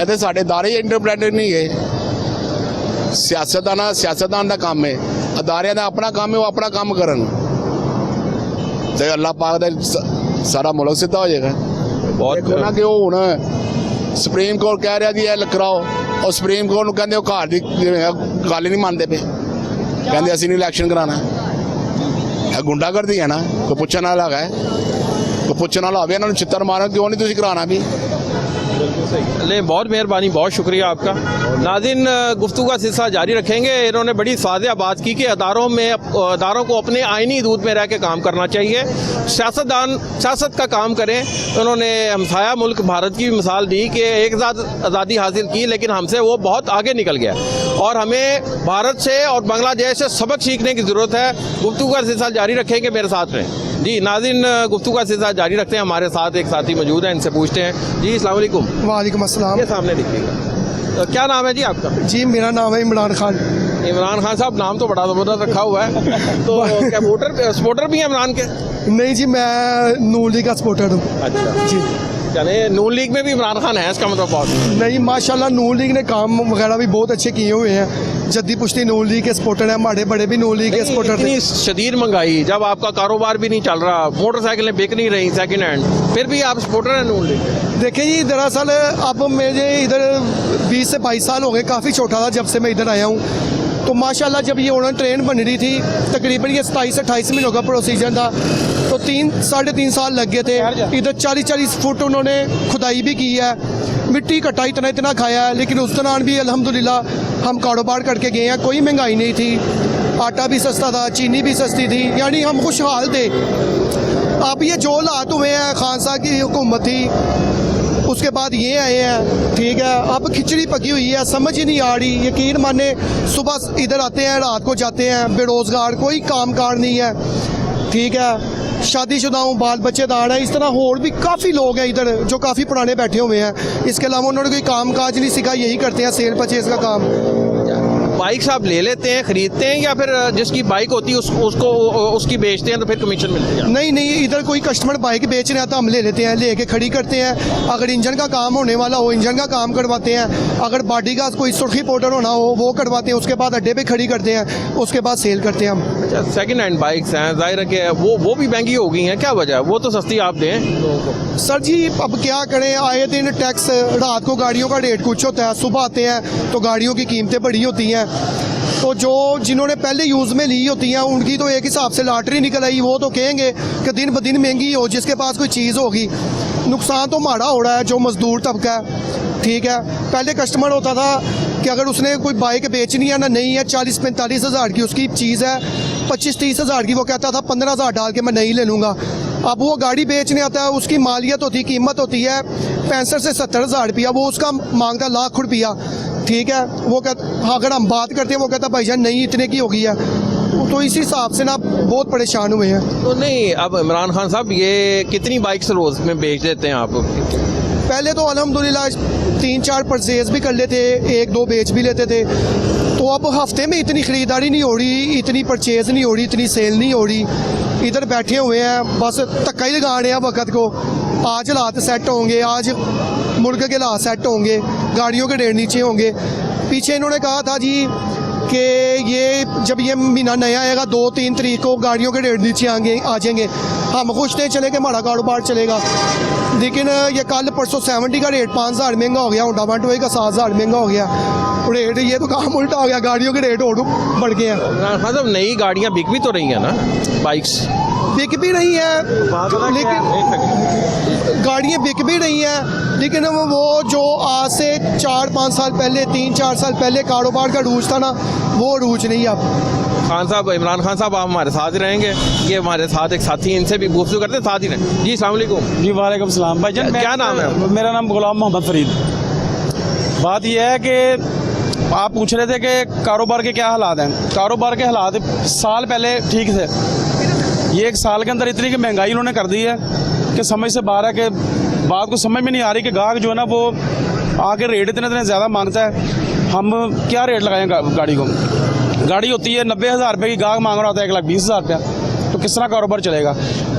ਇੱਥੇ ਸਾਡੇ ਦਾਰੇ ਇੰਡੀਪੈਂਡੈਂਟ ਨਹੀਂ ਗਏ। ਸਿਆਸਤਦਾਨ ਦਾ ਕੰਮ ਹੈ, ਅਦਾਰਿਆਂ ਦਾ ਆਪਣਾ ਕੰਮ ਹੈ, ਉਹ ਆਪਣਾ ਕੰਮ ਕਰਨ ਤੇ ਅੱਲਾਹ ਪਾਕ ਦਾ ਸਾਰਾ ਮੁਲਕ ਸਿੱਧਾ ਹੋ ਜਾਏਗਾ। ਦੇਖੋ ਨਾ ਕਿ ਉਹ ਹੁਣ ਸੁਪਰੀਮ ਕੋਰਟ ਕਹਿ ਰਿਹਾ ਜੀ ਇਹ ਕਰਾਓ, ਉਹ ਸੁਪਰੀਮ ਕੋਰਟ ਨੂੰ ਕਹਿੰਦੇ ਉਹ ਘਰ ਦੀ ਗੱਲ ਨਹੀਂ ਮੰਨਦੇ ਪਏ, ਕਹਿੰਦੇ ਅਸੀਂ ਨਹੀਂ ਇਲੈਕਸ਼ਨ ਕਰਾਉਣਾ। ਇਹ ਗੁੰਡਾਗਰਦੀ ਹੈ ਨਾ। ਕੋਈ ਪੁੱਛਣ ਵਾਲਾ ਹੈਗਾ, ਕੋਈ ਪੁੱਛਣ ਵਾਲਾ ਹੋਵੇ ਇਹਨਾਂ ਨੂੰ ਛਿੱਤਰ ਮਾਰਨ, ਕਿਉਂ ਨਹੀਂ ਤੁਸੀਂ ਕਰਾਉਣਾ भी?
ले बहुत मेहरबानी, बहुत शुक्रिया आपका। नाज़रीन, गुफ्तगू का सिलसिला जारी रखेंगे। इन्होंने बड़ी साज़िया बात की कि अदारों को अपने आइनी दूध में रह के काम करना चाहिए। सियासतदान सियासत का काम करें। उन्होंने हमसाया मुल्क भारत की भी मिसाल दी कि एक आज़ादी हासिल की लेकिन हमसे वो बहुत आगे निकल गया और हमें भारत से और बांग्लादेश से सबक सीखने की ज़रूरत है। गुफ्तगू का सिलसिला जारी रखेंगे, मेरे साथ रहें। जी नाज़रीन, गुफ्तगू का सिलसिला जारी रखते हैं। हमारे साथ एक साथी मौजूद हैं, इनसे पूछते हैं। जी अस्सलाम वालेकुम।
वालेकुम अस्सलाम।
ये सामने दिखिएगा। क्या नाम है जी आपका?
जी मेरा नाम है इमरान खान।
इमरान खान साहब, नाम तो बड़ा ज़बरदस्त रखा हुआ है। तो क्या सपोर्टर भी हैं इमरान के?
नहीं जी, मैं नून लीग का सपोर्टर हूँ।
अच्छा
जी,
चले नून लीग में भी इमरान खान है, इसका मतलब बहुत
नहीं माशाल्लाह नून लीग ने काम वगैरह भी बहुत अच्छे किए हुए हैं। जद्दी पुश्ती नून लीग के सपोर्टर हैं, हमारे बड़े भी नून लीग के सपोर्टर थे।
इतनी शदीद महंगाई, जब आपका कारोबार भी नहीं चल रहा, मोटरसाइकिलें बिक नहीं रही सेकंड हैंड, फिर भी आप सपोर्टर हैं नून लीग के?
देखिए जी, दरअसल अब मुझे इधर 20 से 22 साल हो गए, काफ़ी छोटा था जब से मैं इधर आया हूँ। तो माशाल्लाह जब ये उन्होंने ट्रेन बन रही थी, तकरीबन ये 27 से 28 महीनों का प्रोसीजर था, तो 3-3.5 साल लग गए थे। इधर 40-40 फुट उन्होंने खुदाई भी की है, मिट्टी कट्टा इतना खाया है, लेकिन उस दौरान भी अल्हम्दुलिल्लाह हम कारोबार करके गए हैं। कोई महंगाई नहीं थी, आटा भी सस्ता था, चीनी भी सस्ती थी, यानी हम खुशहाल थे। अब ये जो हालात हुए हैं, खान साहब की हुकूमत थी, उसके बाद ये आए हैं, ठीक है। अब खिचड़ी पकी हुई है, समझ ही नहीं आ रही। यकीन माने सुबह इधर आते हैं, रात को जाते हैं, बेरोज़गार, कोई काम कार नहीं है, ठीक है। शादीशुदा हूँ, बाल बच्चेदार हैं, इस तरह और भी काफ़ी लोग हैं इधर जो काफ़ी पुराने बैठे हुए हैं। इसके अलावा उन्होंने कोई काम काज नहीं सीखा, यही करते हैं सेल परचेज का काम।
बाइक आप ले लेते हैं, खरीदते हैं, या फिर जिसकी बाइक होती है उसको उसकी बेचते हैं तो फिर कमीशन मिलती है?
नहीं नहीं, इधर कोई कस्टमर बाइक बेच रहे हैं तो हम ले लेते हैं, लेके खड़ी करते हैं। अगर इंजन का काम होने वाला हो, इंजन का काम करवाते हैं। अगर बॉडी का कोई सुर्खी पाउडर होना हो, वो करवाते हैं। उसके बाद अड्डे पे खड़ी करते हैं, उसके बाद सेल करते हैं हम।
अच्छा, सेकंड हैंड बाइक्स हैं, जाहिर है कि वो भी महंगी हो गई हैं, क्या वजह है? वो तो सस्ती आप दें लोगों को।
सर जी अब क्या करें, आए दिन टैक्स, रात को गाड़ियों का रेट कुछ होता है, सुबह आते हैं तो गाड़ियों की कीमतें बड़ी होती हैं। तो जो जिन्होंने पहले यूज़ में ली होती हैं उनकी तो एक हिसाब से लॉटरी निकल आई, वो तो कहेंगे कि दिन ब दिन महंगी हो, जिसके पास कोई चीज़ होगी। नुकसान तो माड़ा हो रहा है जो मज़दूर तबका है, ठीक है। पहले कस्टमर होता था कि अगर उसने कोई बाइक बेचनी है ना, नहीं है, 40-45 हज़ार की उसकी चीज़ है, 25-30 हज़ार की, वो कहता था 15 हज़ार डाल के मैं नहीं ले लूँगा। अब वो गाड़ी बेचने आता है, उसकी मालियत होती, कीमत होती है 65 से 70 हज़ार रुपया, वो उसका मांगता लाख रुपया, ठीक है। वो कहता, अगर हम बात करते हैं वो कहता भाईजान नहीं इतने की हो गई है। तो इसी हिसाब से ना बहुत परेशान हुए हैं।
तो नहीं, अब इमरान खान साहब ये कितनी बाइक्स रोज़ में बेच देते हैं आप?
पहले तो अल्हम्दुलिल्लाह 3-4 परचेज़ भी कर लेते, 1-2 बेच भी लेते थे। तो अब हफ्ते में इतनी ख़रीदारी नहीं हो रही, इतनी परचेज़ नहीं हो रही, इतनी सेल नहीं हो रही। इधर बैठे हुए हैं, बस धक्का ही लगा रहे हैं वक्त को। आज हालात सेट होंगे, आज मुल्क के हालात सेट होंगे, गाड़ियों के रेट नीचे होंगे। पीछे इन्होंने कहा था जी कि ये जब ये महीना नया आएगा 2-3 तारीख को गाड़ियों के रेट नीचे आ जाएंगे। हम खुश नहीं चले कि हमारा कारोबार चलेगा, लेकिन ये कल परसों 70 का रेट 5,000 महंगा हो गया, होंडा वांटो का 7,000 महंगा हो गया रेट। ये तो काम उल्टा हो गया, गाड़ियों के रेट और बढ़ गए हैं।
इमरान खान साहब नई गाड़ियाँ बिक भी तो रही हैं ना, बाइक्स
बिक भी रही है, लेकिन गाड़ियाँ बिक भी रही हैं, लेकिन वो जो आज से 4-5 साल पहले, 3-4 साल पहले कारोबार का रूज था ना, वो रूज नहीं अब।
खान साहब, इमरान खान साहब आप हमारे साथ ही रहेंगे? ये हमारे साथ एक साथी, इनसे भी गुफ्तगू करते हैं, साथ ही रहें। जी अस्सलाम वालेकुम।
जी वालेकुम सलाम भाईजान।
क्या नाम है?
मेरा नाम गुलाम मोहम्मद फरीद। बात यह है कि आप पूछ रहे थे कि कारोबार के क्या हालात हैं। कारोबार के हालात साल पहले ठीक थे, ये 1 साल के अंदर इतनी की महंगाई उन्होंने कर दी है कि समझ से बाहर है कि बात को समझ में नहीं आ रही कि गाहक जो है ना वो आके रेट इतने ज़्यादा मांगता है। हम क्या रेट लगाएं गाड़ी को? गाड़ी होती है 90,000 रुपये की, गाहक मांग रहा होता है 1,20,000 रुपया, तो किस तरह कारोबार चलेगा?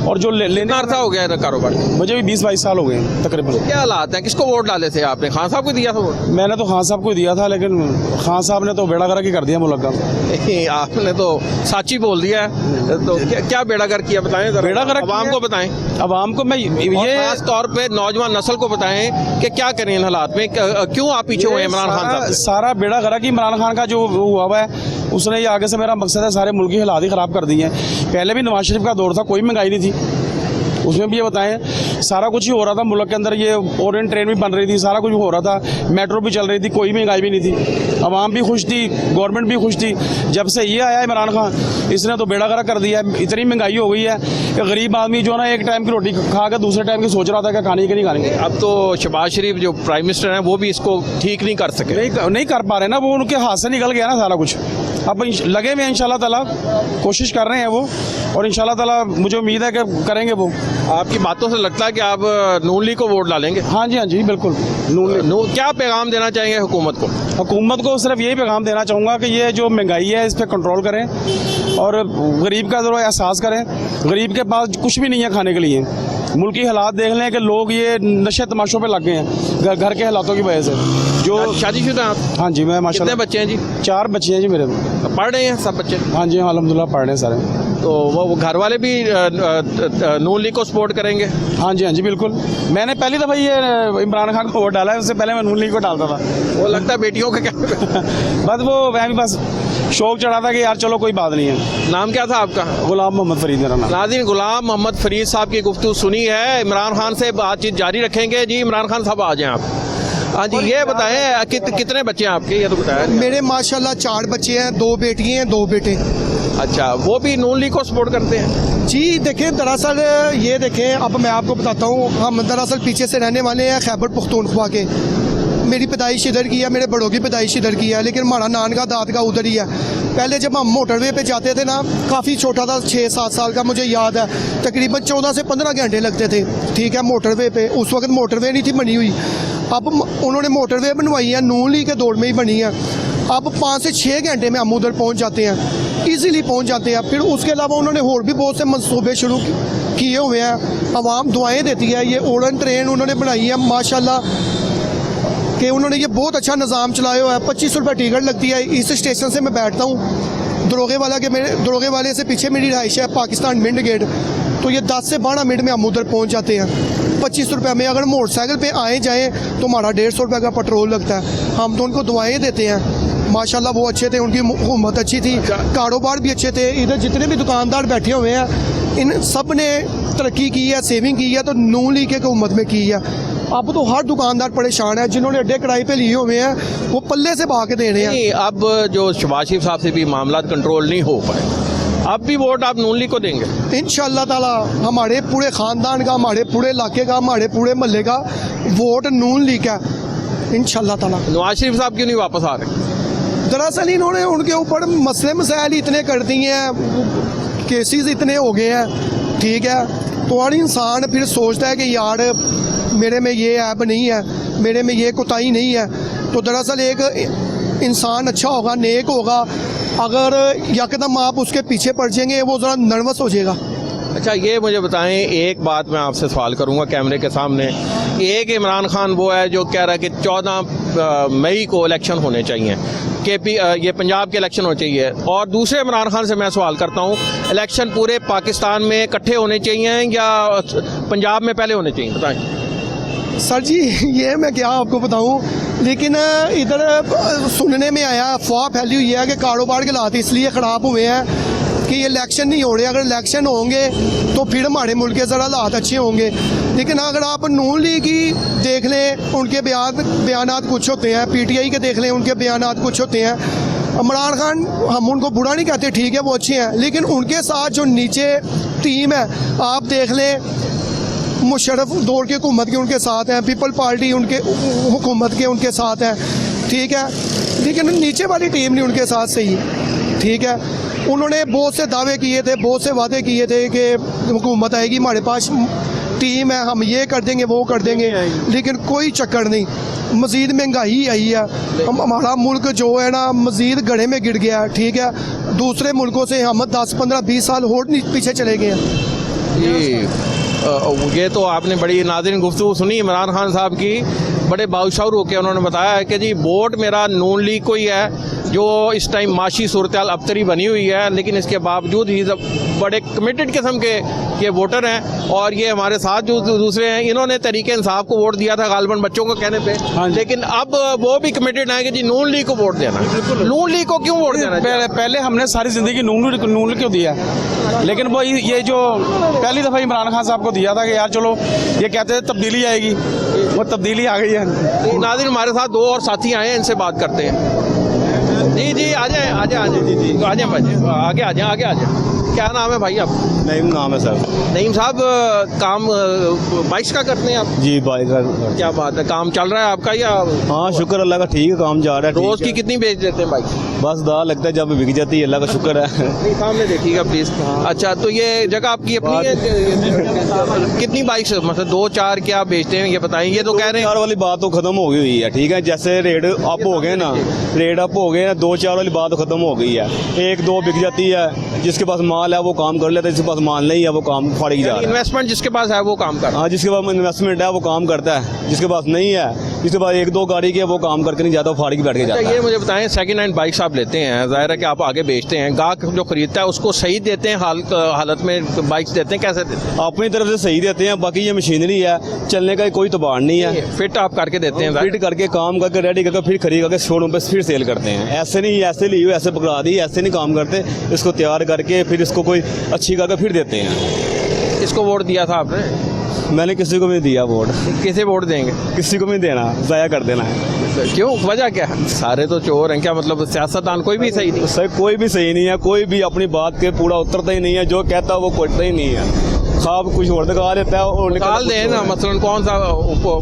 और जो लेने
अर्सा हो गया है कारोबार?
मुझे भी 20-22 साल हो गए हैं तकरीबन।
क्या हालात हैं? किसको वोट डाले थे आपने? खान साहब को दिया था वोट?
मैंने तो खान साहब को दिया था, लेकिन खान साहब ने तो बेड़ा गर्क ही कर दिया मुल्क का।
आपने तो साची बोल दिया है, तो क्या बेड़ा गर्क किया बताएं जरा।
बेड़ा गर्क
आवाम को बताएं,
आवाम को मैं
ये खास तौर पे नौजवान नस्ल को बताएं कि क्या करें इन हालात में, क्यों आप पीछे हुए इमरान खान साहब?
सारा बेड़ा गर्क ही इमरान खान का जो हुआ हुआ है, उसने ये आगे से मेरा मकसद है सारे मुल्क की हालात ही ख़राब कर दिए हैं। पहले भी नवाज शरीफ का दौर था, कोई महंगाई नहीं थी, उसमें भी ये बताएं सारा कुछ ही हो रहा था मुल्क के अंदर। ये ओरिएंट ट्रेन भी बन रही थी, सारा कुछ हो रहा था, मेट्रो भी चल रही थी, कोई महंगाई भी नहीं थी, आवाम भी खुश थी, गवर्नमेंट भी खुश थी। जब से ये आया इमरान खान, इसने तो बेड़ा गर्क कर दिया है। इतनी महंगाई हो गई है कि गरीब आदमी जो है ना एक टाइम की रोटी खा कर दूसरे टाइम की सोच रहा था कि खानी कि नहीं खानी।
अब तो शहबाज शरीफ जो प्राइम मिनिस्टर हैं वो भी इसको ठीक नहीं कर सके,
नहीं कर पा रहे ना, वो उनके हाथ से निकल गया ना सारा कुछ। अब लगे हुए इंशाल्लाह ताला, कोशिश कर रहे हैं वो, और इंशाल्लाह ताला मुझे उम्मीद है कि करेंगे वो।
आपकी बातों से लगता है कि आप नून लीग को वोट डालेंगे?
हाँ जी बिल्कुल।
क्या पैगाम देना चाहेंगे हुकूमत को?
हुकूमत को सिर्फ यही पैगाम देना चाहूँगा कि ये जो महंगाई है इस पर कंट्रोल करें और गरीब का ज़रूर एहसास करें। गरीब के पास कुछ भी नहीं है खाने के लिए। मुल्क की हालात देख लें कि लोग ये नशे तमाशों पे लग गए हैं घर के हालातों की वजह से। जो
शादीशुदा आप?
हाँ जी, मैं माशाल्लाह।
कितने बच्चे हैं जी?
4 बच्चे हैं जी मेरे।
पढ़ रहे हैं सब बच्चे?
हाँ जी, अल्हम्दुलिल्लाह पढ़ रहे हैं सारे।
तो वो घर वाले भी नून लीग को सपोर्ट करेंगे?
हाँ जी बिल्कुल। मैंने पहली दफ़ा ये इमरान खान को वोट डाला है, उससे पहले मैं नून लीग को डालता था।
वो लगता है बेटियों का क्या
बस वो मैं भी बस शौक चढ़ा था कि यार चलो कोई बात नहीं है।
नाम क्या था आपका?
गुलाम मोहम्मद फरीद मेरा नाम।
नाज़रीन, गुलाम मोहम्मद फरीद साहब की गुफ्तगू सुनी है। इमरान खान से बातचीत जारी रखेंगे। जी इमरान खान साहब आ जाएं आप। हाँ जी, ये बताएं कितने बच्चे हैं आपके? ये तो बताया।
मेरे माशाल्लाह 4 बच्चे हैं, 2 बेटियाँ हैं, 2 बेटे।
अच्छा, वो भी नून लीग को सपोर्ट करते हैं?
जी देखें, दरअसल ये देखें, अब मैं आपको बताता हूँ, हम दरअसल पीछे से रहने वाले हैं खैबर पख्तूनख्वा के। मेरी पैदाइश इधर की है, मेरे बड़ों की पैदाइश इधर की है, लेकिन हमारा नान का दाद का उधर ही है। पहले जब हम मोटरवे पे जाते थे ना, काफ़ी छोटा था, 6-7 साल का, मुझे याद है, तकरीबन 14 से 15 घंटे लगते थे, ठीक है, मोटरवे पे। उस वक्त मोटरवे नहीं थी बनी हुई, अब उन्होंने मोटरवे बनवाई है, नून लीग के दौर में ही बनी है। अब 5 से 6 घंटे में हम उधर पहुँच जाते हैं, ईज़िली पहुँच जाते हैं। फिर उसके अलावा उन्होंने और भी बहुत से मनसूबे शुरू किए हुए हैं, आवाम दुआएँ देती है। ये उड़न ट्रेन उन्होंने बनाई है माशाल्लाह, कि उन्होंने ये बहुत अच्छा निज़ाम चलाया हुआ है। 25 रुपये टिकट लगती है। इस स्टेशन से मैं बैठता हूँ, दरोगे वाले से पीछे मेरी रहाइश है, पाकिस्तान मिंट गेट, तो ये 10 से 12 मिनट में हम उधर पहुँच जाते हैं 25 रुपये में। अगर मोटरसाइकिल पे आए जाएँ तो हमारा 150 रुपये का पेट्रोल लगता है। हम तो उनको दुआएँ देते हैं माशाल्लाह वो अच्छे थे, उनकी हुकूमत अच्छी थी, कारोबार भी अच्छे थे। इधर जितने भी दुकानदार बैठे हुए हैं इन सब ने तरक्की की है, सेविंग की है, तो नून लीग के हुकूमत में की है। अब तो हर दुकानदार परेशान है, जिन्होंने अड्डे किराए पे लिए हुए हैं वो पल्ले से भाग के दे रहे हैं।
नहीं, अब जो शहबाज शरीफ साहब से भी मामला कंट्रोल नहीं हो पाए, अब भी वोट आप नून लीग को देंगे?
इंशाअल्लाह ताला हमारे पूरे ख़ानदान का, हमारे पूरे इलाके का, हमारे पूरे महल्ले का वोट नून लीग है इंशाअल्लाह ताला।
नवाज शरीफ साहब क्यों नहीं वापस आ रहे?
दरअसल इन्होंने उनके ऊपर मसले मसाइल ही इतने कर दिए हैं, केसेस इतने हो गए हैं, ठीक है, तो हर इंसान फिर सोचता है कि यार मेरे में ये ऐब नहीं है, मेरे में ये कोताही नहीं है। तो दरअसल एक इंसान अच्छा होगा, नेक होगा, अगर यकदम आप उसके पीछे पड़ जाएंगे वो ज़रा नर्वस हो जाएगा।
अच्छा, ये मुझे बताएं, एक बात मैं आपसे सवाल करूंगा कैमरे के सामने। एक इमरान खान वो है जो कह रहा है कि 14 मई को इलेक्शन होने चाहिए, ये पंजाब के इलेक्शन होने चाहिए, और दूसरे इमरान खान से मैं सवाल करता हूँ, इलेक्शन पूरे पाकिस्तान में इकट्ठे होने चाहिए या पंजाब में पहले होने चाहिए? बताएं
सर जी, ये मैं क्या आपको बताऊं, लेकिन इधर सुनने में आया, अफवाह फैली हुई है कि कारोबार के हालात इसलिए ख़राब हुए हैं कि ये इलेक्शन नहीं हो रहे। अगर इलेक्शन होंगे तो फिर हमारे मुल्क के ज़रा हालात अच्छे होंगे। लेकिन अगर आप नून लीग की देख लें, उनके बयानात कुछ होते हैं, PTI के देख लें, उनके बयानात कुछ होते हैं। इमरान खान, हम उनको बुरा नहीं कहते, ठीक है वो अच्छे हैं, लेकिन उनके साथ जो नीचे टीम है आप देख लें, मुशर्रफ दौर की हुकूमत के उनके साथ हैं, पीपल पार्टी उनके हुकूमत के उनके साथ है, ठीक है, लेकिन नीचे वाली टीम नहीं उनके साथ सही, ठीक है। उन्होंने बहुत से दावे किए थे, बहुत से वादे किए थे कि हुकूमत आएगी, हमारे पास टीम है, हम ये कर देंगे वो कर देंगे, लेकिन कोई चक्कर नहीं, मज़ीद महंगाई आई है, हमारा मुल्क जो है ना मज़ीद गड्ढे में गिर गया है, ठीक है। दूसरे मुल्कों से हम 10, 15, 20 साल और पीछे चले गए हैं।
ये तो आपने बड़ी नाज़रीन गुफ्तगू सुनी इमरान खान साहब की, बड़े बाशऊर होकर उन्होंने बताया है कि जी वोट मेरा नून लीग को ही है, जो इस टाइम माशी सूरत-ए-हाल अबतरी बनी हुई है, लेकिन इसके बावजूद ही बड़े कमिटेड किस्म के ये वोटर हैं। और ये हमारे साथ जो दूसरे हैं, इन्होंने तरीके इंसाफ को वोट दिया था गालिबन बच्चों को कहने पे, लेकिन अब वो भी कमिटेड हैं कि जी नून लीग को वोट देना। नून लीग को क्यों वोट देना?
पहले हमने सारी ज़िंदगी नून लीग को दिया, लेकिन वो ये जो पहली दफ़ा इमरान खान साहब को दिया था कि यार चलो ये कहते हैं तब्दीली आएगी, वो तब्दीली आ गई है।
नाज़रीन हमारे साथ दो और साथी आए हैं, इनसे बात करते हैं। जी आ जाए आ जाए जी आ जाए भाई, आगे आ जाए। क्या नाम है भाई आप?
नईम नाम है सर।
नईम साहब, काम बाइक्स का करते हैं आप?
जी बाइक का।
क्या बात है, काम चल रहा है आपका या?
हाँ शुक्र अल्लाह का, ठीक है, काम जा रहा है।
रोज़ की कितनी बेच देते हैं बाइक?
बस दाल लगता है जब बिक जाती है, अल्लाह का शुक्र है।
सामने देखिएगा प्लीज़। अच्छा, तो ये जगह आपकी अपनी है? कितनी बाइक्स, मतलब 2, 4 क्या बेचते हैं ये बताएं। ये तो कह रहे हैं
4 वाली बात तो खत्म हो गई हुई है, ठीक है, जैसे रेट अप हो गए ना, रेट अप हो गए ना, 2, 4 वाली बात तो खत्म हो गई है। 1, 2 बिक जाती है, जिसके पास माल है वो काम कर लेता है, जिसके पास माल नहीं है वो काम फाड़ी जा रहा है।
इन्वेस्टमेंट जिसके पास है वो काम कर,
हाँ जिसके पास इन्वेस्टमेंट है वो काम करता है, जिसके पास नहीं है, जिसके पास 1, 2 गाड़ी की है वो काम करके नहीं जाता, वो फाड़ी के बैठ के जाता है।
ये मुझे बताएं, सेकंड हैंड बाइक्स आप लेते हैं, जाहिर है कि आप आगे बेचते हैं, गाहक जो खरीदता है उसको सही देते हैं, हालत में बाइक्स देते हैं, कैसे देते हैं?
अपनी तरफ से सही देते हैं, बाकी ये मशीनरी है, चलने का कोई तबाड़ नहीं है,
फिट आप करके देते हैं,
फिट करके काम करके रेडी करके फिर खरीद करके शोरूम पे फिर सेल करते हैं। ऐसे नहीं ऐसे ली ऐसे पकड़ा दी, ऐसे नहीं काम करते, इसको तैयार करके फिर इसको कोई अच्छी करके फिर देते हैं।
इसको वोट दिया था आपने?
मैंने किसी को भी दिया वोट।
किसे वोट देंगे?
किसी को भी देना, ज़ाया कर देना है।
क्यों, वजह क्या है? सारे तो चोर हैं क्या, मतलब सियासतदान कोई भी सही नहीं?
सर कोई भी सही नहीं है, कोई भी अपनी बात के पूरा उतरता ही नहीं है, जो कहता है वो कोटता ही नहीं है, खाब कुछ और दिखा देता है और
निकाल दें ना। मसलन कौन सा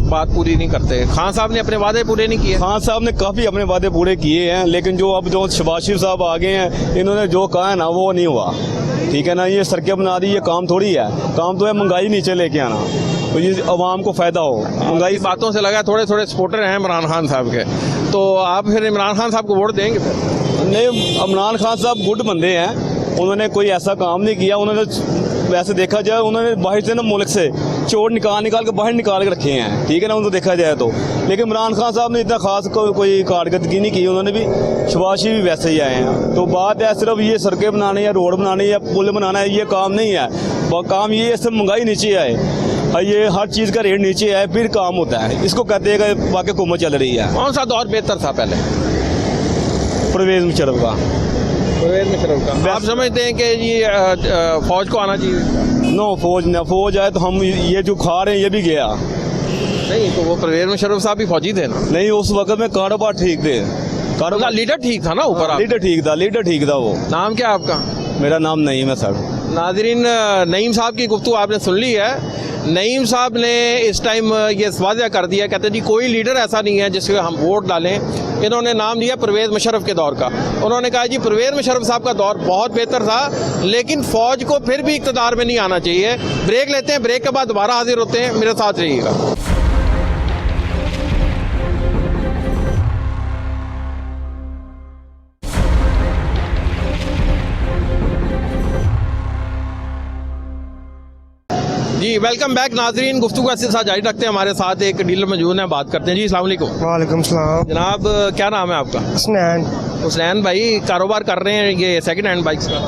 बात पूरी नहीं करते? खान साहब ने अपने वादे पूरे नहीं किए।
खान साहब ने काफ़ी अपने वादे पूरे किए हैं, लेकिन जो अब जो शहबाज शरीफ साहब आ गए हैं, इन्होंने जो कहा है ना वो नहीं हुआ, ठीक है ना। ये सड़कें बना दी, ये काम थोड़ी है, काम तो है महंगाई नीचे लेके आना, तो ये आवाम को फ़ायदा हो। महंगाई
बातों से लगा थोड़े थोड़े सपोर्टर हैं इमरान खान साहब के, तो आप फिर इमरान खान साहब को वोट देंगे फिर?
नहीं, इमरान खान साहब गुड बंदे हैं, उन्होंने कोई ऐसा काम नहीं किया। उन्होंने वैसे देखा जाए, उन्होंने बाहर से ना मुल्क से चोर निकाल के बाहर निकाल के रखे हैं, ठीक है ना, उनको देखा जाए तो। लेकिन इमरान खान साहब ने इतना खास कोई कारकर्दगी नहीं की, उन्होंने भी शहबाज शरीफ भी वैसे ही आए हैं। तो बात है सिर्फ ये सड़कें बनाने या रोड बनाने या पुल बनाना है, ये काम नहीं है। काम ये है सिर्फ महंगाई नीचे आए, ये हर चीज़ का रेट नीचे आए फिर काम होता है, इसको कहते हैं कि वाकई हुकूमत चल रही है।
कौन सा दौर बेहतर था पहले?
परवेज़ मुशर्रफ का।
परवेज मुशर्रफ का आप समझते हैं कि ये फौज को आना चाहिए?
नो, फौज आए तो हम ये जो खा रहे हैं ये भी गया।
नहीं, तो वो परवेज मुशर्रफ साहब भी फौजी थे ना।
नहीं, उस वक्त में कारोबार ठीक थे।
उनका लीडर ठीक था ना ऊपर? आप
लीडर ठीक था वो।
नाम क्या है आपका?
मेरा नाम नईम है सर।
नाज़रीन, नईम साहब की गुफ्तगू आपने सुन ली है। नईम साहब ने इस टाइम ये वाज़ह कर दिया, कहते जी कोई लीडर ऐसा नहीं है जिसके हम वोट डालें। इन्होंने नाम लिया परवेज़ मुशर्रफ के दौर का। उन्होंने कहा जी परवेज़ मुशर्रफ साहब का दौर बहुत बेहतर था, लेकिन फ़ौज को फिर भी इक़्तिदार में नहीं आना चाहिए। ब्रेक लेते हैं, ब्रेक के बाद दोबारा हाजिर होते हैं, मेरे साथ रहिएगा। जी वेलकम बैक नाजरीन, गुफ्तगू का सिलसिला जारी रखते हैं। हमारे साथ एक डीलर मौजूद हैं, बात करते हैं। जी अस्सलाम वालेकुम।
वालेकुम सलाम।
जनाब क्या नाम है आपका?
स्नैन।
हुसैन भाई कारोबार कर रहे हैं ये सेकंड हैंड बाइक्स का?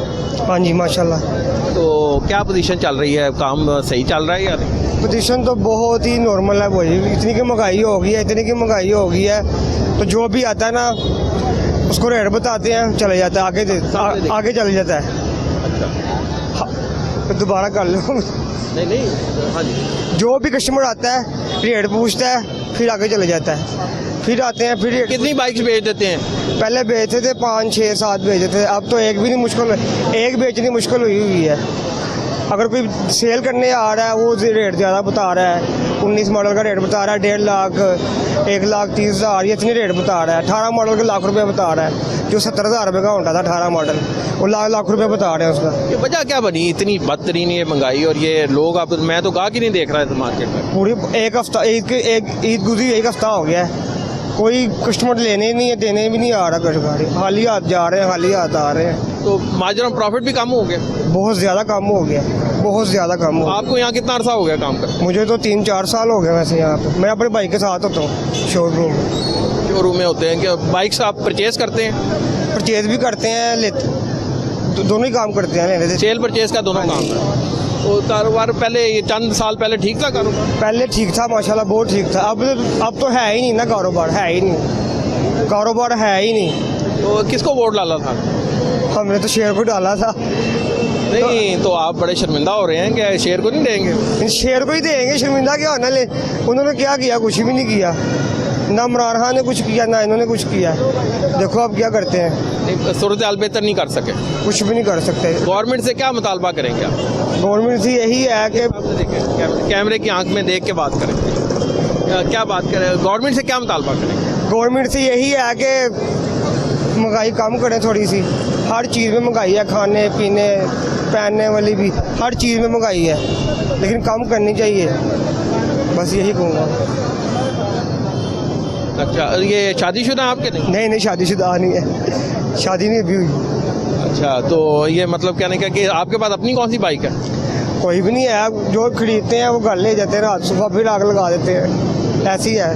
हाँ जी माशाल्लाह।
तो क्या पोजीशन चल रही है, काम सही चल रहा है या नहीं?
पोजीशन तो बहुत ही नॉर्मल है वही, इतनी की महंगाई हो गई है, इतनी की महंगाई हो गई है, तो जो भी आता है ना उसको रेट बताते हैं, चले जाता है आगे चले जाता है। तो दोबारा कर लो।
नहीं हाँ जी।
जो भी कस्टमर आता है रेट पूछता है, फिर आगे चले जाता है, फिर आते हैं फिर रेट।
कितनी बाइक्स बेच देते हैं?
पहले बेचते थे 5 6 7 बेचते थे, अब तो एक भी नहीं मुश्किल, एक बेचनी मुश्किल हुई है। अगर कोई सेल करने आ रहा है वो रेट ज़्यादा बता रहा है, 19 मॉडल का रेट बता रहा है 1.5 लाख 1,30,000, ये इतने रेट बता रहा है। 18 मॉडल का लाख रुपये बता रहा है, जो 70,000 रुपये का होता था 18 मॉडल, वो लाख रुपये बता रहे हैं उसका।
ये वजह क्या बनी इतनी बदतरीन ये महंगाई? और ये लोग अब मैं तो गाहक ही नहीं देख रहा है मार्केट में।
पूरी एक हफ्ता ईद गुजरी, एक हफ्ता हो गया है, कोई कस्टमर लेने नहीं है, देने भी नहीं आ रहा कस्टमर, खाली हाथ जा रहे हैं, खाली हाथ आ रहे हैं।
तो माजरा प्रॉफिट भी कम हो गया?
बहुत ज़्यादा कम हो गया, बहुत ज़्यादा कम हो गया।
आपको यहाँ कितना अरसा हो गया काम कर?
मुझे तो 3-4 साल हो गए वैसे यहाँ पे। मैं अपने भाई के साथ होता हूँ शोरूम
शोरूम में होते हैं कि बाइक्स आप परचेज करते हैं?
परचेज भी करते हैं, लेते दोनों ही काम करते हैं, लेने से।
सेल परचेज का दोनों काम है। तो कारोबार पहले ये चंद साल पहले ठीक था कारोबार?
पहले ठीक था माशाल्लाह, बहुत ठीक था। अब तो है ही नहीं ना, कारोबार है ही नहीं, कारोबार है ही नहीं।
तो किसको वोट डाला था?
हमने तो शेयर को डाला था।
नहीं तो आप बड़े शर्मिंदा हो रहे हैं कि शेयर को नहीं देंगे?
शेयर को ही देंगे, शर्मिंदा क्या होना। ले उन्होंने क्या किया? कुछ भी नहीं किया, ना इमरान खान ने कुछ किया, ना इन्होंने कुछ किया। देखो अब क्या करते हैं।
सूरत हाल बेहतर नहीं कर सके?
कुछ भी नहीं कर सकते।
गवर्नमेंट से क्या मुतालबा करेंगे आप?
गवर्नमेंट से यही है कि
कैमरे की आंख में देख के बात करें। क्या बात करें, गवर्नमेंट से क्या मुतालबा करेंगे?
गवर्नमेंट से यही है कि महंगाई कम करें थोड़ी सी। हर चीज़ में महंगाई है, खाने पीने पहनने वाली भी, हर चीज़ में महंगाई है, लेकिन कम करनी चाहिए, बस यही कहूँगा।
अच्छा, ये शादीशुदा आपके? नहीं
नहीं शादीशुदा नहीं है, शादी नहीं अभी हुई।
अच्छा, तो ये मतलब कहने का कि आपके पास अपनी कौन सी बाइक है?
कोई भी नहीं है, जो खरीदते हैं वो घर ले जाते हैं, रात सुबह फिर आग लगा देते हैं, ऐसी है।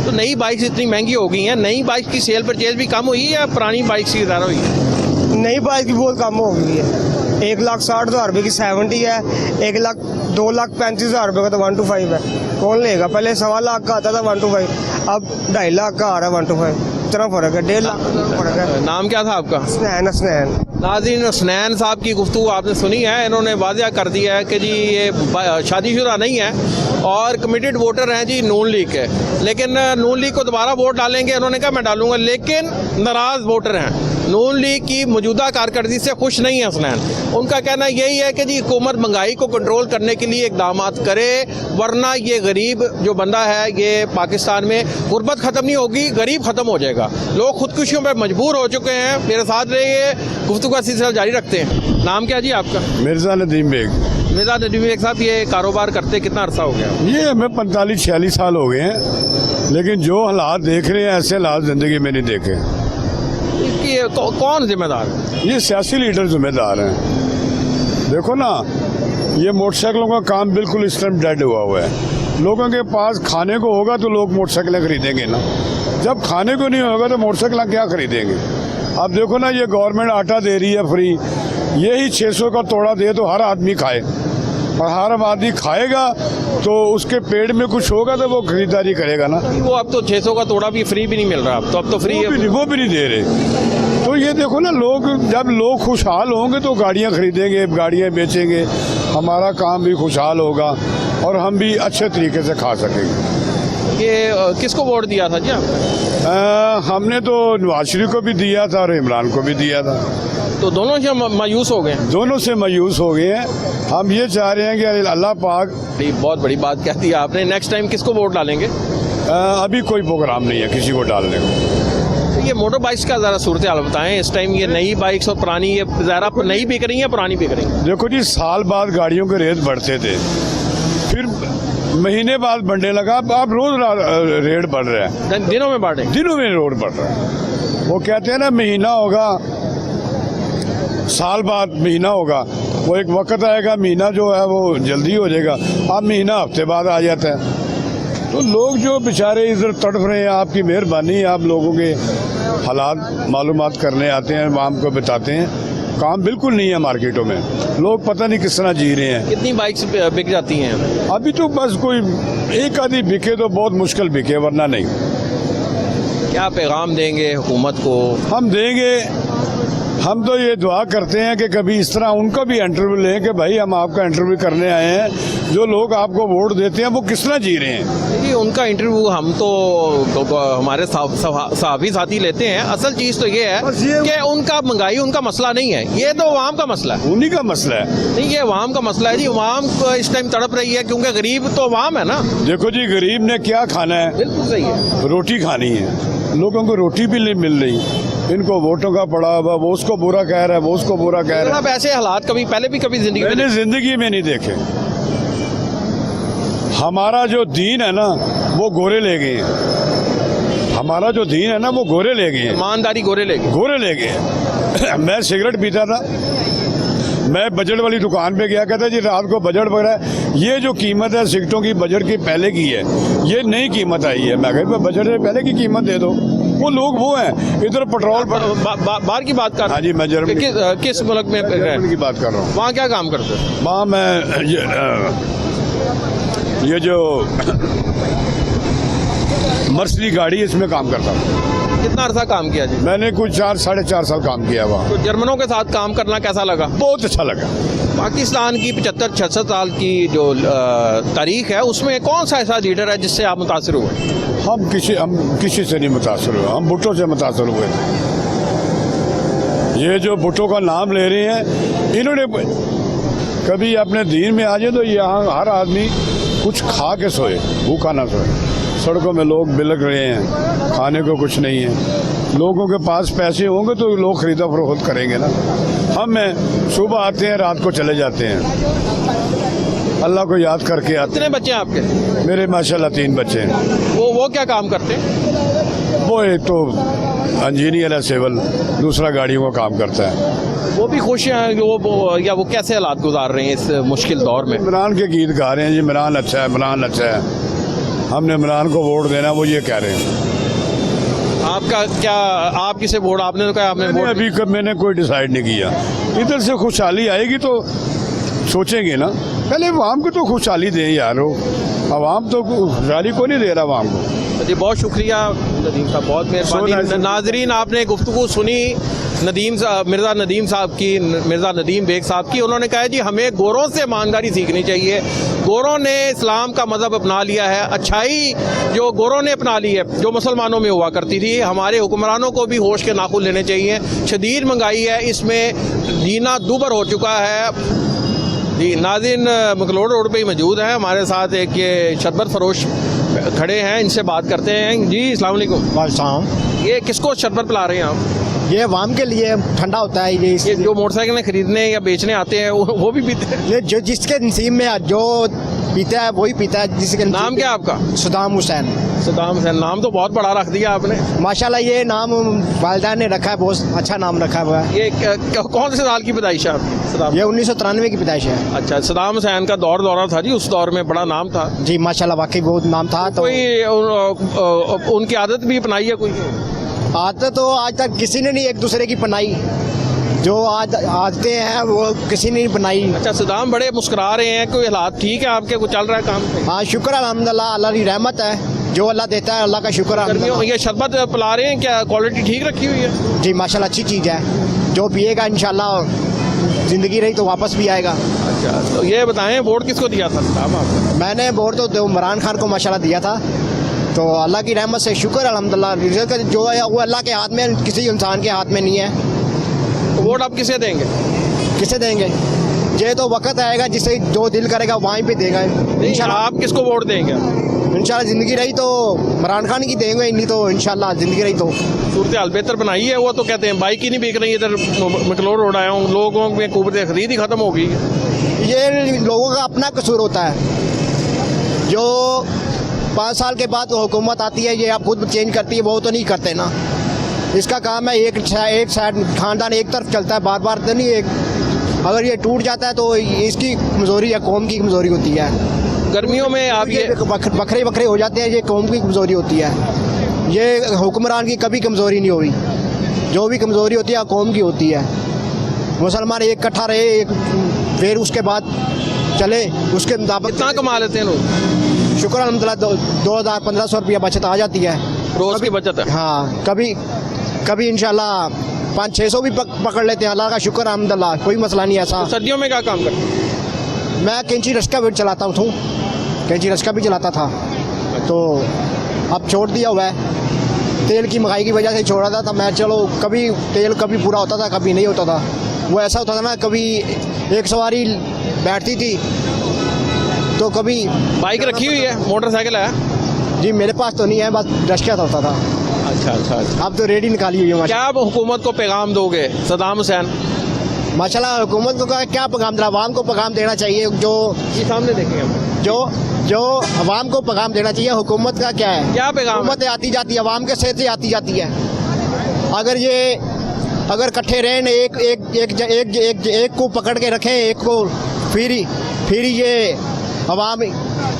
तो नई बाइक्स इतनी महंगी हो गई हैं, नई बाइक की सेल परचेज भी कम हुई है या पुरानी बाइक की ज़्यादा हुई है?
नई बाइक की बहुत कम हो गई है। 1,60,000 रुपये की 70 है, 2,35,000 रुपये का तो 125 है। कौन लेगा? पहले 1.25 लाख का आता था 125, अब 2.5 लाख का आ रहा है 125। इतना फ़र्क है, 1.5 लाख का फ़र्क है।
नाम क्या था आपका?
स्नैन।
नाज़रीन, हुसैन साहब की गुफ्तगू आपने सुनी है। इन्होंने वाज़ह कर दिया है कि जी ये शादीशुदा नहीं है और कमिटेड वोटर हैं जी नून लीग के, लेकिन नून लीग को दोबारा वोट डालेंगे, उन्होंने कहा मैं डालूंगा, लेकिन नाराज़ वोटर हैं, नून लीग की मौजूदा कारकर्दगी से खुश नहीं है हुसैन। उनका कहना यही है कि जी हुकूमत महंगाई को कंट्रोल करने के लिए इकदाम करे, वरना ये गरीब जो बंदा है ये पाकिस्तान में गुर्बत ख़त्म नहीं होगी, गरीब ख़त्म हो जाएगा। लोग खुदकुशियों पर मजबूर हो चुके हैं। मेरे साथ रहिए, गुफ्तगू का सिलसिला जारी रखते हैं। नाम क्या जी आपका?
मिर्ज़ा नदीम बेग।
मिर्ज़ा नदीम बेग साहब, ये कारोबार करते कितना अरसा हो गया?
ये हमें 45-46 साल हो गए हैं, लेकिन जो हालात देख रहे हैं ऐसे हालात ज़िंदगी में नहीं देखे।
इसकी कौन जिम्मेदार है?
ये सियासी लीडर जिम्मेदार हैं। देखो ना, ये मोटरसाइकिलों का काम बिल्कुल इस टाइम डेड हुआ है। लोगों के पास खाने को होगा तो लोग मोटरसाइकिलें खरीदेंगे ना, जब खाने को नहीं होगा तो मोटरसाइकिलें क्या खरीदेंगे? अब देखो ना, ये गवर्नमेंट आटा दे रही है फ्री, यही 600 का तोड़ा दे तो हर आदमी खाए, और हर आदमी खाएगा तो उसके पेट में कुछ होगा तो वो खरीदारी करेगा ना।
वो अब तो 600 का तोड़ा भी फ्री भी नहीं मिल रहा, अब तो फ्री
वो भी नहीं दे रहे।
तो ये देखो ना, लोग जब लोग खुशहाल होंगे तो गाड़ियाँ खरीदेंगे, गाड़ियाँ बेचेंगे, हमारा काम भी खुशहाल होगा और हम भी अच्छे तरीके से खा सकेंगे।
ये किसको वोट दिया था जी आपने?
हमने तो नवाज शरीफ को भी दिया था और इमरान को भी दिया था।
तो दोनों से मायूस हो गए?
दोनों से मायूस हो गए हैं। हम ये चाह रहे हैं कि अल्लाह पाक।
बहुत बड़ी बात कह दी आपने। नेक्स्ट टाइम किसको वोट डालेंगे?
अभी कोई प्रोग्राम नहीं है किसी को डालने को।
ये मोटर बाइक्स का ज़रा सूरत हाल बताएं। इस टाइम ये नई बाइक्स और पुरानी, ये ज़रा नई बिक रही हैं, पुरानी बिक रही हैं?
देखो जी, साल बाद गाड़ियों के रेट बढ़ते थे, फिर महीने बाद बढ़ने लगा, अब रोज रेट बढ़ रहा है।
दिनों में बढ़ रहे हैं?
दिनों में रोड बढ़ रहा है। वो कहते हैं ना, महीना होगा, साल बाद महीना होगा, वो एक वक्त आएगा महीना जो है वो जल्दी हो जाएगा, अब महीना हफ्ते बाद आ जाता है। तो लोग जो बेचारे इधर तड़फ रहे हैं, आपकी मेहरबानी, आप लोगों के हालात मालूमात करने आते हैं, आवाम को बताते हैं। काम बिल्कुल नहीं है मार्केटों में, लोग पता नहीं किस तरह जी रहे हैं।
कितनी बाइक्स बिक जाती हैं?
अभी तो बस कोई एक आधी बिके तो बहुत मुश्किल बिके, वरना नहीं।
क्या पैगाम देंगे हुकूमत को?
हम देंगे, हम तो ये दुआ करते हैं कि कभी इस तरह उनका भी इंटरव्यू लें कि भाई हम आपका इंटरव्यू करने आए हैं, जो लोग आपको वोट देते हैं वो किस तरह जी रहे हैं।
देखिए, उनका इंटरव्यू हम तो हमारे सहाफ़ी साथी लेते हैं। असल चीज़ तो ये है कि उनका महंगाई उनका मसला नहीं है, ये तो अवाम का मसला है।
उन्हीं का मसला है।
नहीं, ये अवाम का मसला है जी। अवाम को इस टाइम तड़प रही है क्योंकि गरीब तो अवाम है ना।
देखो जी, गरीब ने क्या खाना है?
बिल्कुल सही है,
रोटी खानी है। लोगों को रोटी भी नहीं मिल रही, इनको वोटों का पड़ा हुआ, वो उसको बुरा कह रहा है, वो उसको बुरा कह रहा है।
ऐसे हालात कभी पहले भी कभी जिंदगी में
मैंने जिंदगी में नहीं देखे। हमारा जो दीन है ना वो गोरे ले गए हैं। हमारा जो दीन है ना वो गोरे ले गए हैं।
ईमानदारी गोरे ले गए,
गोरे ले गए। मैं सिगरेट पीता था, मैं बजट वाली दुकान पे गया, कहता जी रात को बजट बढ़ रहा है, ये जो कीमत है सिगरेटों की बजट की पहले की है, ये नई कीमत आई है। मैं कहता बजट से पहले की कीमत दे दो। वो लोग वो हैं, इधर पेट्रोल
बाहर की बात कर।
हाँ जी, मैं जर्मनी
किस मुल्क में
की बात कर रहा हूँ।
वहाँ क्या काम करते हैं?
वहाँ मैं ये जो मर्सिडीज गाड़ी है इसमें काम करता हूँ।
कितना अर्सा काम किया जी?
मैंने कुछ 4-4.5 साल काम किया वहाँ।
तो जर्मनों के साथ काम करना कैसा लगा?
बहुत अच्छा लगा।
पाकिस्तान की 75-66 साल की जो तारीख है, उसमें कौन सा ऐसा लीडर है जिससे आप मुतासिर हुए?
हम किसी से नहीं मुतासर हुए, हम भुट्टो से मुतासर हुए थे। ये जो भुट्टो का नाम ले रहे हैं, इन्होंने कभी अपने दीन में आ जाए तो यहाँ हर आदमी कुछ खा के सोए, भूखा ना सोए। सड़कों में लोग बिलक रहे हैं, खाने को कुछ नहीं है। लोगों के पास पैसे होंगे तो लोग खरीदा फरोख्त करेंगे ना। हम सुबह आते हैं, रात को चले जाते हैं, अल्लाह को याद करके आते हैं।
कितने बच्चे हैं आपके?
मेरे माशाल्लाह 3 बच्चे हैं।
वो क्या काम करते हैं?
वो एक तो इंजीनियर है सिविल, दूसरा गाड़ियों का काम करता है।
वो भी खुश हैं वो कैसे हालात गुजार रहे हैं इस मुश्किल दौर में?
इमरान के गीत गा रहे हैं जी, इमरान अच्छा है, इमरान अच्छा है, हमने इमरान को वोट देना, वो ये कह रहे हैं।
आपका क्या, आप किसे वोट? आपने तो कहा आपने वोट।
अभी कब मैंने कोई डिसाइड नहीं किया। इधर से खुशहाली आएगी तो सोचेंगे ना, पहले आवाम को तो खुशहाली दें यारो। आवाम तो खुशहाली को नहीं दे रहा आवाम को।
जी बहुत शुक्रिया नदीम साहब, बहुत मेहरबानी। नाजरीन, आपने गुफ्तगू सुनी मिर्ज़ा नदीम बेग साहब की। उन्होंने कहा जी हमें गोरों से ईमानदारी सीखनी चाहिए। गोरों ने इस्लाम का मज़हब अपना लिया है, अच्छाई जो गोरों ने अपना ली है, जो मुसलमानों में हुआ करती थी। हमारे हुक्मरानों को भी होश के नाखून लेने चाहिए। शदीद महंगाई है, इसमें जीना दुबर हो चुका है। जी नाज़रीन, मकलोड रोड पे ही मौजूद हैं, हमारे साथ एक ये शरबत फरोश खड़े हैं, इनसे बात करते हैं। जी अस्सलाम वालेकुम।
वालेकुम।
ये किसको शरबत पिला रहे हैं आप?
ये आवाम के लिए ठंडा होता है। ये
जो मोटरसाइकिलें खरीदने या बेचने आते हैं वो भी पीते हैं?
ये जो जिसके नसीब में जो पीता है वही पीता है। जिसके
नाम क्या आपका?
सदाम हुसैन।
सदाम हुसैन, नाम तो बहुत बड़ा रख दिया आपने।
माशाल्लाह, ये नाम वालिदा ने रखा है, बहुत अच्छा नाम रखा हुआ है।
ये कौन से साल की पैदाइश है आपकी? सदाम,
ये 1993 की पैदाइश है।
अच्छा, सदाम हुसैन का दौरा था जी, उस दौर में बड़ा नाम था
जी। माशाल्लाह, वाकई बहुत नाम था। तो
कोई उनकी आदत भी अपनाई है? कोई
आदत तो आज तक किसी ने नहीं एक दूसरे की बनाई, जो आज आते हैं वो किसी ने नहीं बनाई।
अच्छा, सदाम बड़े मुस्कुरा रहे हैं, कोई हालात ठीक है आपके? कुछ चल रहा है काम?
हाँ शुक्र अल्हम्दुलिल्लाह, अल्लाह की रहमत है। जो अल्लाह देता है अल्लाह का शुक्र है
गर्मियों में ये शरबत पिला रहे हैं, क्या क्वालिटी ठीक रखी हुई है?
जी माशाल्लाह अच्छी चीज़ है, जो पिएगा इंशाल्लाह ज़िंदगी रही तो वापस भी आएगा।
अच्छा, तो ये बताएं वोट किसको दिया था साहब आपने?
मैंने वोट तो इमरान खान को माशाल्लाह दिया था, तो अल्लाह की रहमत से शुक्र अल्हम्दुलिल्लाह, रिज़ल्ट जो है वो अल्लाह के हाथ में, किसी इंसान के हाथ में नहीं है।
तो वोट आप किसे देंगे?
किसे देंगे? ये तो वक्त आएगा जिसे जो दिल करेगा वहीं पे देगा इंशाल्लाह।
आप किसको वोट देंगे?
इंशाल्लाह ज़िंदगी रही तो इमरान खान की देंगे, नहीं तो इंशाल्लाह ज़िंदगी रही तो।
सूरत हाल बेहतर बनाई है वो, तो कहते हैं बाइक ही नहीं बिक रही, इधर मकलोर रोड आया हूँ, लोगों में कुव्वत खरीद ही ख़त्म हो गई है।
ये लोगों का अपना कसूर होता है, जो 5 साल के बाद हुकूमत आती है ये आप खुद चेंज करती है, वो तो नहीं करते ना। इसका काम है एक साइड खानदान एक तरफ चलता है, बार बार तो नहीं। एक अगर ये टूट जाता है तो इसकी कमज़ोरी है, कौम की कमज़ोरी होती है।
गर्मियों में आप ये
बखरे हो जाते हैं, ये कौम की कमज़ोरी होती है, ये हुक्मरान की कभी कमज़ोरी नहीं हुई। जो भी कमज़ोरी होती है कौम की होती है। मुसलमान एक इकट्ठा रहे, एक फिर उसके बाद चले, उसके मुताबिक
कितना कमा लेते हैं लोग?
शुक्र अल्हम्दुलिल्लाह 2,000-1,500 रुपया बचत आ जाती है
रोज़ की बचत है।
हाँ, कभी इंशाल्लाह 500-600 भी पकड़ लेते हैं, अल्लाह का शुक्र अल्हम्दुलिल्लाह, कोई मसला नहीं ऐसा।
सर्दियों में क्या काम करते हैं?
मैं कैंची रस्का भी चलाता हूँ, कैंची रस्का भी चलाता था, तो अब छोड़ दिया हुआ है। तेल की महंगाई की वजह से छोड़ा था मैं, चलो कभी तेल कभी पूरा होता था, कभी नहीं होता था। वो ऐसा होता था ना, कभी एक सवारी बैठती थी तो कभी।
बाइक रखी हुई है, मोटरसाइकिल है?
जी मेरे पास तो नहीं है, बस रस्का होता था।
अच्छा।
अब तो रेडी निकाली हुई है।
क्या आप हुकूमत को पैगाम दोगे? सद्दाम हुसैन
माशाल्लाह हुकूमत को क्या पैगाम देना, आवाम को पैगाम देना चाहिए, जो
ये सामने देखेंगे हम।
जो आवाम को पैगाम देना चाहिए। हुकूमत का क्या है,
क्या पैगाम?
हुकूमत आती जाती है, आवाम के सेहत से आती जाती है। अगर इकट्ठे रहें, एक को पकड़ के रखें, एक को फिर ये आवाम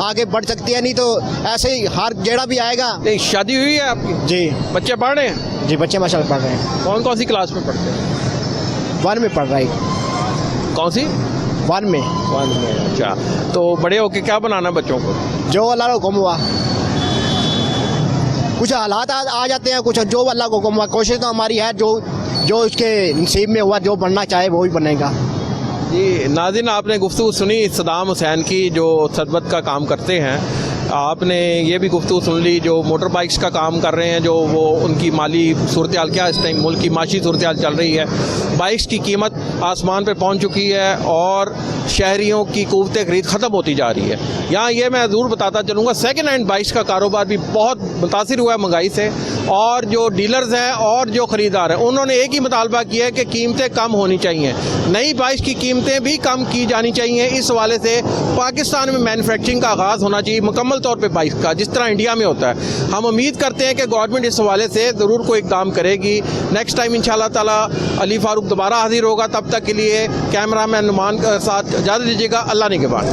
आगे बढ़ सकती है, नहीं तो ऐसे ही हर जेड़ा भी आएगा।
नहीं, शादी हुई है आपकी?
जी।
बच्चे पढ़ रहे हैं?
जी बच्चे माशाल्लाह पढ़ रहे हैं।
कौन सी क्लास में पढ़ते हैं?
1 में पढ़ रहा है।
कौन सी?
1 में।
1 में। अच्छा, तो बड़े होके क्या बनाना है बच्चों को?
जो अल्लाह का हुक्म हुआ। कुछ हालात आ जाते हैं, कुछ जो अल्लाह का हुक्म हुआ। कोशिश तो हमारी है, जो उसके नसीब में हुआ, जो बनना चाहे वो ही बनेगा।
जी नाज़रीन, आपने गुफ्तगू सुनी सद्दाम हुसैन की, जो सरबत का काम करते हैं। आपने ये भी गुफ्तगू सुन ली जो मोटर बाइक्स का काम कर रहे हैं, जो वो उनकी माली सूरत हाल क्या इस टाइम मुल्क की माशी सूरत हाल चल रही है। बाइक्स की कीमत आसमान पे पहुंच चुकी है और शहरियों की क़ुव्वत ख़रीद ख़त्म होती जा रही है। यहाँ ये मैं ज़रूर बताता चलूँगा, सेकेंड हैंड बाइक्स का कारोबार भी बहुत मुतासिर हुआ है महंगाई से, और जो डीलर्स हैं और जो ख़रीदार हैं उन्होंने एक ही मुतालबा किया है कि कीमतें कम होनी चाहिए, नई बाइक्स की कीमतें भी कम की जानी चाहिए। इस हवाले से पाकिस्तान में मैन्युफैक्चरिंग का आगाज़ होना चाहिए मुकम्मल तौर पे बाइक का, जिस तरह इंडिया में होता है। हम उम्मीद करते हैं कि गवर्नमेंट इस हवाले से ज़रूर कोई काम करेगी। नेक्स्ट टाइम इंशाल्लाह ताला अली फारूक दोबारा हाजिर होगा, तब तक के लिए कैमरा मैन नुमान के साथ इजाज़त दीजिएगा। अल्लाह ने के बाद।